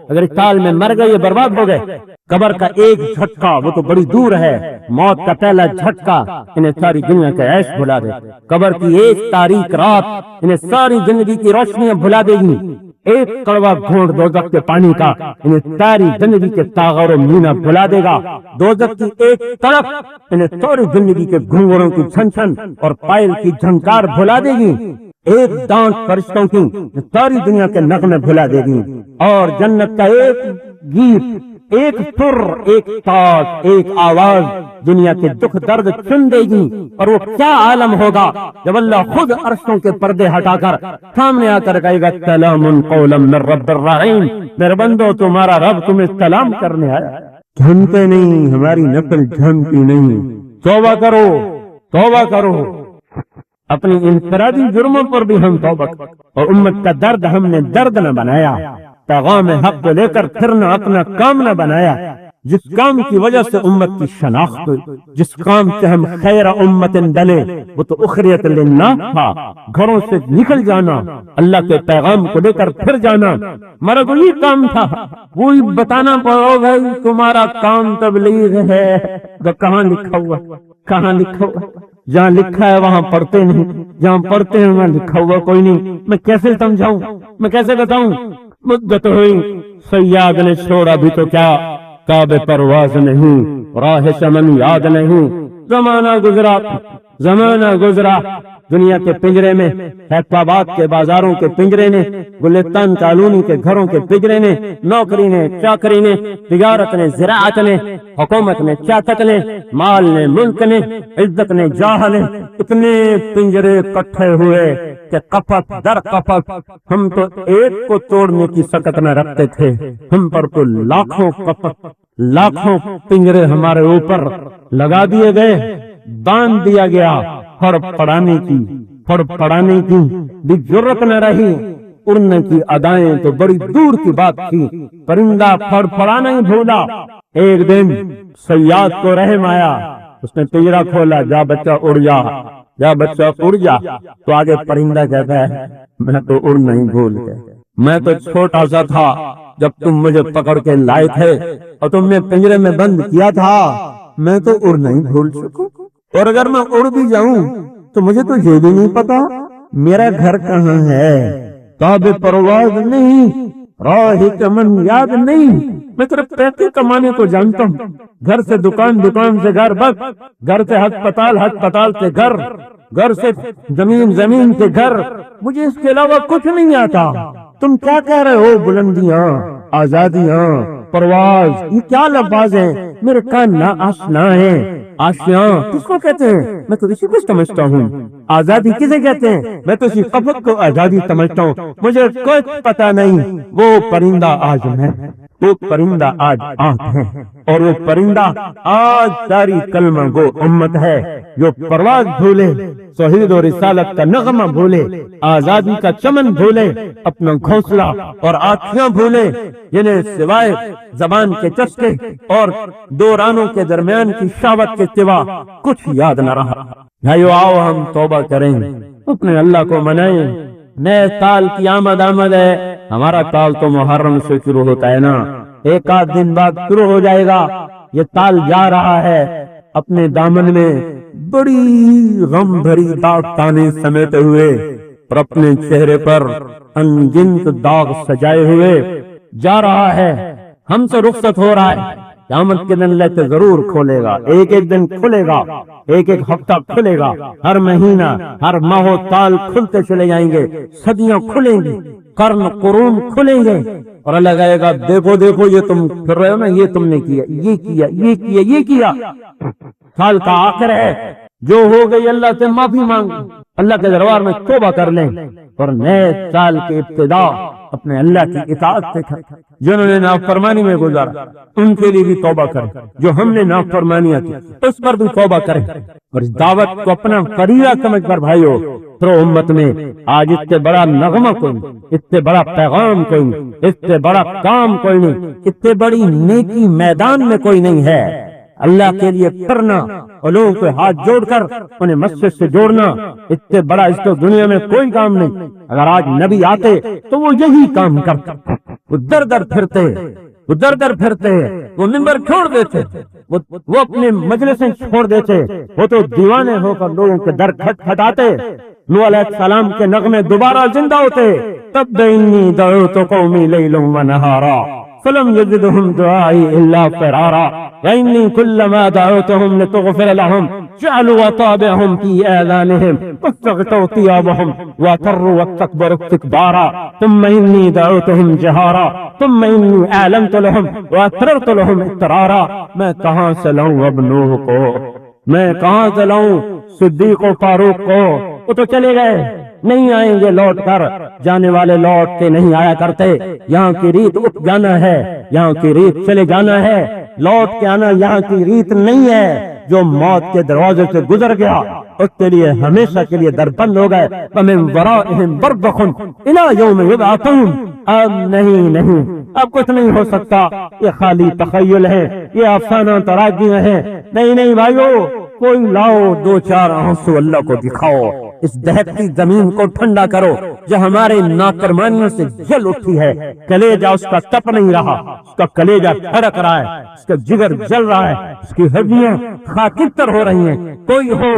اگر اس سال میں مر گئے یہ برباد ہو گئے۔ قبر کا ایک جھٹکا وہ تو بڑی دور ہے، موت کا پہلا جھٹکا انہیں ساری دنیا کا عیش بھلا دے، قبر کی ایک تاریک رات انہیں ساری زندگی کی روشنیاں بھلا دے گی، ایک کڑوا گھونٹ دوزخ کے پانی کا انہیں ساری زندگی کے ساغر و مینا بھلا دے گا، دوزخ کی ایک طرف انہیں ساری زندگی کے گھنگروں کی چھن چھن اور پائل کی جھنکار بھلا دے گی، ایک ڈانٹ فرشتوں کی ساری دنیا کے نغمے بھلا دے گی، اور جنت کا ایک گیت، ایک سر، ایک ساز، ایک آواز دنیا کے دکھ درد چن دے گی۔ اور وہ کیا عالم ہوگا جب اللہ خود عرشوں کے پردے ہٹا کر سامنے آ کر کہے گا سلام قولا من رب الرحیم، میرے بندو تمہارا رب تمہیں سلام کرنے آیا۔ جھنتے نہیں، ہماری نسل جھنتی نہیں، توبہ کرو، اپنی انفرادی جرموں پر بھی ہم توبہ کریں، اور امت کا درد ہم نے درد نہ بنایا، پیغام حق کو لے کر پھرنا اپنا کام نہ بنایا، جس کام کی وجہ سے امت کی شناخت ہوئی، جس کام سے ہم خیر امت بنے وہ تو اخریت للناس تھا، گھروں سے نکل جانا، اللہ کے پیغام کو لے کر پھر جانا، ہمارا کوئی کام تھا، وہی بتانا پڑو بھائی تمہارا کام تبلیغ ہے، کہاں لکھا ہوا؟ جہاں لکھا ہے وہاں پڑھتے نہیں، جہاں پڑھتے ہیں وہاں لکھا ہوا کوئی نہیں۔ میں کیسے سمجھاؤں، میں کیسے بتاؤں؟ مدت ہوئی سیاد نے چھوڑا بھی تو کیا، کعبے پرواز نہیں، راہ چمن یاد نہیں، زمانہ گزرا، دنیا کے پنجرے میں، حیدرآباد کے بازاروں کے پنجرے نے، گلستان کالونی کے گھروں کے پنجرے نے، نوکری نے، چاکری نے، تجارت نے، زراعت نے، حکومت نے، سیاست نے، مال نے، ملک نے، عزت نے، جاہ نے، اتنے پنجرے اکٹھے ہوئے کہ قفس در قفس ہم تو ایک کو توڑنے کی سکت نہ رکھتے تھے، ہم پر تو لاکھوں پنجرے ہمارے اوپر لگا دیے گئے، باندھ دیا گیا، پھڑ پڑانے کی بھی جرت نہ رہی، اڑنے کی ادائیں تو بڑی دور کی بات تھی، پرندہ پھڑ پڑانا ہی بھولا۔ ایک دن صیاد کو رحم آیا، اس نے پنجرا کھولا، جا بچہ اڑ جا، تو آگے پرندہ کہتا ہے میں تو اڑنا ہی بھول گیا، میں تو چھوٹا سا تھا جب تم مجھے پکڑ کے لائے تھے اور تم نے پنجرے میں بند کیا تھا، میں تو اڑنا ہی بھول چکا، اور اگر میں اڑ بھی جاؤں تو مجھے تو یہ بھی نہیں پتا میرا گھر کہاں ہے، کعبے پرواز نہیں، راہ چمن یاد نہیں، میں صرف پیسے کمانے کو جانتا ہوں، گھر سے دکان، دکان سے گھر، بس گھر سے ہسپتال، ہسپتال سے گھر، گھر سے زمین سے گھر، مجھے اس کے علاوہ کچھ نہیں آتا۔ تم کیا کہہ رہے ہو بلندیاں، آزادیاں، پرواز، یہ کیا لفظ ہیں، میرے کان نا آشنا ہیں۔ آشیاں کس کو کہتے ہیں؟ میں تو اسی کو سمجھتا ہوں۔ آزادی کسے کہتے ہیں؟ میں تو اسی فقط کو آزادی سمجھتا ہوں، مجھے کچھ پتا نہیں۔ وہ پرندہ آج میں، وہ پرندہ آج آپ ہے، اور وہ پرندہ آج ساری کلمہ گو امت ہے جو پرواز بھولے، توحید و رسالت کا نغمہ بھولے، آزادی کا چمن بھولے، اپنا گھونسلہ اور آنکھیاں بھولے، جنہیں سوائے زبان کے چسکے اور دو رانوں کے درمیان کی شہوت کے سوا کچھ یاد نہ رہا۔ بھائیو آؤ ہم توبہ کریں، اپنے اللہ کو منائیں۔ نئے سال کی آمد ہے، ہمارا سال تو محرم سے شروع ہوتا ہے نا، ایک آدھ دن بعد شروع ہو جائے گا۔ یہ سال جا رہا ہے اپنے دامن میں بڑی غم بھری داستانیں سمیٹے ہوئے، اور اپنے چہرے پر انگنت داغ سجائے ہوئے جا رہا ہے، ہم سے رخصت ہو رہا ہے۔ قیامت کے دن اللہ سے ضرور کھولے گا، ایک ایک دن کھلے گا، ایک ایک ہفتہ کھلے گا، ہر مہینہ، ہر ماہ و سال کھلتے چلے جائیں گے، صدیاں کھلیں گی، قرن قرون کھلیں گے، اور اللہ کہے گا دیکھو دیکھو یہ تم پھر رہے ہو نا، یہ تم نے کیا، یہ کیا، یہ کیا، یہ کیا۔ سال کا آخر ہے، جو ہو گئی اللہ سے معافی مانگ، اللہ کے دربار میں توبہ کر لیں، اور نئے سال کی ابتدا اپنے اللہ کی اطاعت سے کریں۔ جنہوں نے نافرمانی میں گزارا ان کے لیے بھی توبہ کریں، جو ہم نے نافرمانیاں کی اس پر بھی توبہ کریں، اور اس دعوت کو اپنا فریضہ سمجھ کر بھائیو پھر امت میں آج اس سے بڑا نغمہ کوئی نہیں، اس سے بڑا پیغام کوئی نہیں، اس سے بڑا کام کوئی نہیں، اس سے بڑی نیکی میدان میں کوئی نہیں ہے۔ اللہ کے لیے کرنا اور لوگوں کو ہاتھ جوڑ کر انہیں مسجد سے جوڑنا، اس سے بڑا اس کو دنیا میں کوئی کام نہیں۔ اگر آج نبی آتے تو وہ یہی کام کرتے، وہ در در پھرتے، وہ در در پھرتے، وہ منبر چھوڑ دیتے، وہ اپنے مجلسیں چھوڑ دیتے، وہ تو دیوانے ہو کر لوگوں کے در کھٹکھٹاتے۔ نوح علیہ السلام کے نغمے دوبارہ زندہ ہوتے، تب انی دعوت قومی لیلا ونہارا فلم یزدہم دعائی الا فرارا وانی کلما دعوتہم لتغفر لہم جعلوا اصابعہم فی آذانہم واستغشوا ثیابہم واصروا واستکبروا استکبارا ثم انی دعوتہم جہارا ثم انی اعلنت لہم واسررت لہم اسرارا۔ میں کہاں سے لاؤں اب نوح کو، میں کہاں سے لاؤں صدیق و فاروق کو؟ وہ تو چلے گئے، نہیں آئیں گے لوٹ کر، جانے والے لوٹ کے نہیں آیا کرتے۔ یہاں کی ریت اٹھ جانا ہے، یہاں کی ریت چلے جانا ہے، لوٹ کے آنا یہاں کی ریت نہیں ہے۔ جو موت کے دروازے سے گزر گیا اس کے لیے ہمیشہ کے لیے در بند ہو گئے۔ وَمِن وَرَائِهِمْ بَرْزَخٌ إِلَى يَوْمِ يُبْعَثُونَ۔ اب نہیں، اب کچھ نہیں ہو سکتا، یہ خالی تخیل ہے، یہ افسانہ تراجیاں ہیں۔ نہیں بھائیو، کوئی لاؤ دو چار آنسو اللہ کو دکھاؤ، اس دہتی زمین کو ٹھنڈا کرو جو ہمارے نافرمانیوں سے جل اٹھی ہے۔ کلیجہ اس کا تپ نہیں رہا، اس کا کلیجہ دھڑک رہا ہے، اس کا جگر جل رہا ہے، اس کی ہڈیاں خاکستر ہو رہی ہیں۔ کوئی ہو،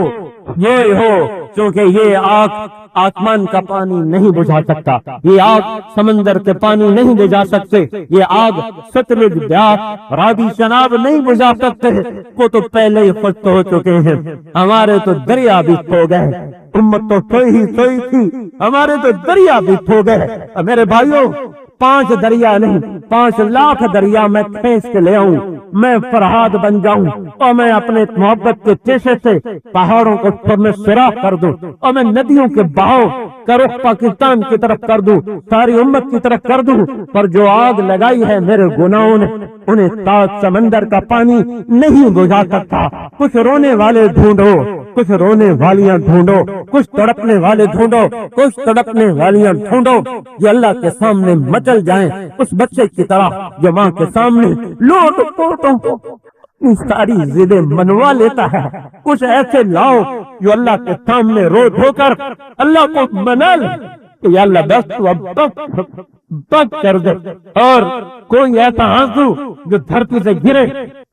یہ ہو، کیونکہ یہ آگ آسمان کا پانی نہیں بجھا سکتا، یہ آگ سمندر کے پانی نہیں بجھا سکتے، یہ آگ ستلج بیاس رابی شناب نہیں بجھا سکتے، وہ تو پہلے ہی خشک ہو چکے ہیں۔ ہمارے تو دریا بھی کھو گئے، امت تو سوئی تھی، ہمارے تو دریا بھی کھو گئے۔ میرے بھائیوں، 5 دریا نہیں 5 لاکھ دریا میں کھینچ کے لے آؤں، میں فرہاد بن جاؤں، اور میں اپنے محبت کے چیشے سے پہاڑوں کو سب میں سراخ کر دوں، اور میں ندیوں کے بہاؤ کا رخ پاکستان کی طرف کر دوں، ساری امت کی طرف کر دوں، پر جو آگ لگائی ہے میرے گناہوں نے انہیں سات سمندر کا پانی نہیں بجھا سکتا۔ کچھ رونے والے ڈھونڈو، کچھ رونے والیاں ڈھونڈو، کچھ تڑپنے والے ڈھونڈو، کچھ تڑپنے والیاں ڈھونڈو، یہ اللہ کے سامنے مچل جائیں اس بچے کی طرح جو ماں کے سامنے لوٹ پوٹوں کو ساری ضدیں منوا لیتا ہے۔ کچھ ایسے لاؤ جو اللہ کے سامنے رو دھو کر اللہ کو منا لے کہ یا اللہ بس تو اب بس کر دے، اور کوئی ایسا آنسو جو دھرتی سے گرے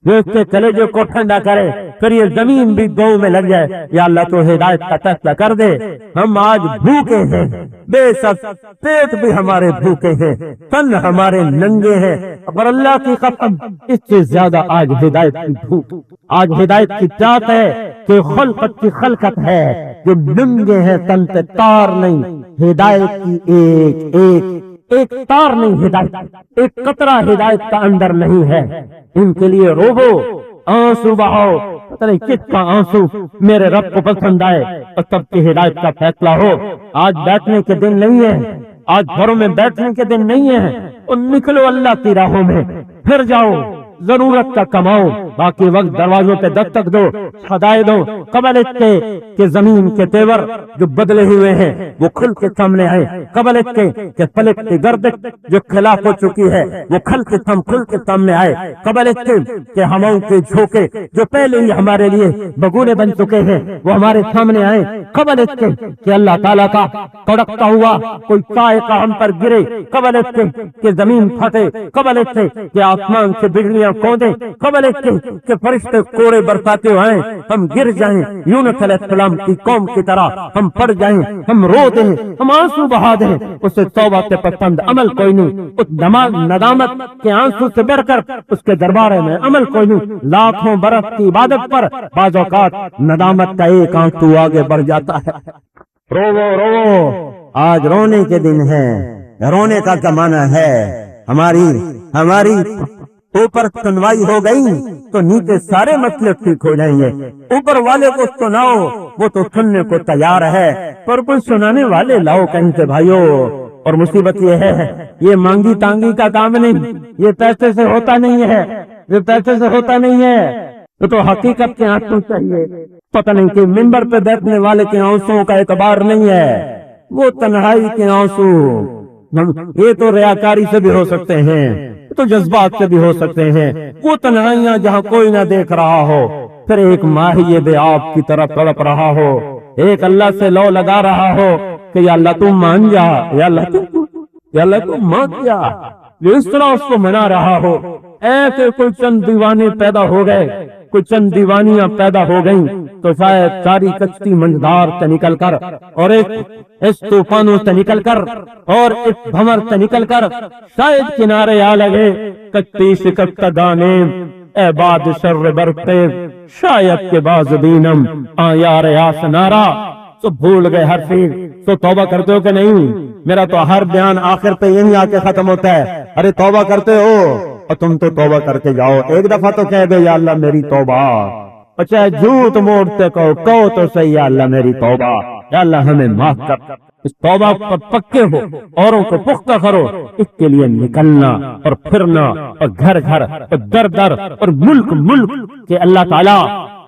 جو اس کے کلیجے کو ٹھنڈا کرے، پھر یہ زمین بھی گاؤں میں لگ جائے۔ یا اللہ تو ہدایت کا فیصلہ کر دے۔ ہم آج بھوکے ہیں، بے شک پیٹ بھی ہمارے بھوکے ہیں، تن ہمارے ننگے ہیں، پر اللہ کی قسم اس سے زیادہ آج ہدایت کی بھوک، آج ہدایت کی چاہت ہے کہ خلقت کی خلقت ہے جو ننگے ہیں، تن پہ تار نہیں، ہدایت کی ایک تار نہیں، ہدایت ایک قطرہ ہدایت کا اندر نہیں ہے۔ ان کے لیے روو، آنسو بہاؤ، پتہ نہیں کس کا آنسو میرے رب کو پسند آئے اور سب کی ہدایت کا فیصلہ ہو۔ آج بیٹھنے کے دن نہیں ہے، آج گھروں میں بیٹھنے کے دن نہیں ہے، اور نکلو اللہ کی راہوں میں، پھر جاؤ، ضرورت کا کماؤ، باقی وقت دروازوں پہ دستک دو، صدائے دو، قبل اس کے کہ زمین کے تیور جو بدلے ہوئے ہیں وہ کھل کے سامنے آئے، قبل اس کے کہ فلک کی گردش جو خلاف ہو چکی ہے وہ کھل کے سامنے آئے، قبل اس کے کہ ہواؤں کے جھونکے جو پہلے ہی ہمارے لیے بگولے بن چکے ہیں وہ ہمارے سامنے آئے، قبل اس کے کہ اللہ تعالیٰ کا کڑکتا ہوا کوئی صاعقہ ہم پر گرے، قبل اس کے کہ زمین پھٹے، قبل اس کے کہ آسمان سے بجلیاں کودیں، قبل اس کے کہ فرشتے کوڑے برساتے ہوئے ہم گر جائیں، یونس علیہ السلام کی قوم کی طرح ہم پڑ جائیں، ہم رو دیں، ہم آنسو بہا دیں، اسے توبہ سے پسند عمل کوئی نہیں، اس ندامت کے آنسو سے بڑھ کر اس کے دربارے میں عمل کوئی نہیں۔ لاکھوں برس کی عبادت پر بعض اوقات ندامت کا ایک آنسو آگے بڑھ جاتا ہے۔ رو آج رونے کے دن ہے، رونے کا زمانہ ہے۔ ہماری اوپر سنوائی ہو گئی تو نیچے سارے مسئلے ٹھیک ہو جائیں گے۔ اوپر والے کو سناؤ وہ تو سننے کو تیار ہے، پر کوئی سنانے والے لاؤ کہیں سے بھائیو۔ اور مصیبت یہ ہے یہ مانگی تانگی کا کام نہیں، یہ پیسے سے ہوتا نہیں ہے، یہ پیسے سے ہوتا نہیں ہے، تو حقیقت کے آنسو چاہیے۔ پتہ نہیں کہ منبر پہ بیٹھنے والے کے آنسوں کا اعتبار نہیں ہے، وہ تنہائی کے آنسو، یہ تو ریاکاری سے بھی ہو سکتے ہیں، تو جذبات سے بھی ہو سکتے ہیں، وہ تنہائیاں جہاں کوئی نہ دیکھ رہا ہو، پھر ایک ماہی بے آب کی طرف تڑپ رہا ہو، ایک اللہ سے لو لگا رہا ہو کہ یا اللہ تم مان جا، یا اللہ تم مان جا، اس طرح اس کو منا رہا ہو۔ ایسے کوئی چند دیوانے پیدا ہو گئے، کوئی چند دیوانیاں پیدا ہو گئیں تو شاید ساری کشتی منجدار سے نکل کر اور اس طوفانوں سے نکل کر اور اس بھمر سے نکل کر شاید کنارے آ لگے۔ کشتی شکست دانے اے باد شر برتے شاید کے باز دینم یار یاس نارا، تو بھول گئے ہر چیز، تو توبہ کرتے ہو کہ نہیں؟ میرا تو ہر بیان آخر پہ یہی آ کے ختم ہوتا ہے، ارے توبہ کرتے ہو؟ اور تم تو توبہ کر کے جاؤ، ایک دفعہ تو کہہ دے یا اللہ میری توبہ، اور چاہے جھوٹ موڑتے کہو تو صحیح یا اللہ میری توبہ، یا اللہ ہمیں معاف کر۔ اس توبہ پر پکے ہو، اوروں کو پختہ کرو، اس کے لیے نکلنا اور پھرنا اور گھر گھر اور در در اور ملک کہ اللہ تعالیٰ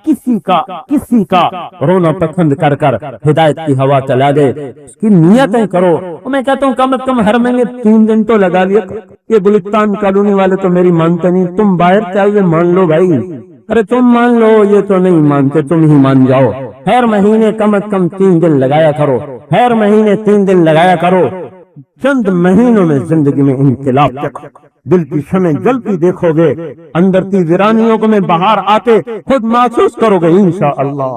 کسی کا رونا پسند کر ہدایت کی ہوا چلا دے، اس کی نیتیں کرو۔ میں کہتا ہوں کم از کم ہر مہینے 3 دن تو لگا لیا۔ یہ گلستان کالونی والے تو میری مانتے نہیں، تم باہر چاہیے مان لو بھائی، ارے تم مان لو، یہ تو نہیں مانتے، تم ہی مان جاؤ۔ ہر مہینے کم از کم 3 دن لگایا کرو، ہر مہینے 3 دن لگایا کرو۔ چند مہینوں میں زندگی میں انقلاب دیکھو، دل کی شمع جلتی دیکھو گے، اندر کی ویرانیوں کو میں باہر آتے خود محسوس کرو گے انشاءاللہ۔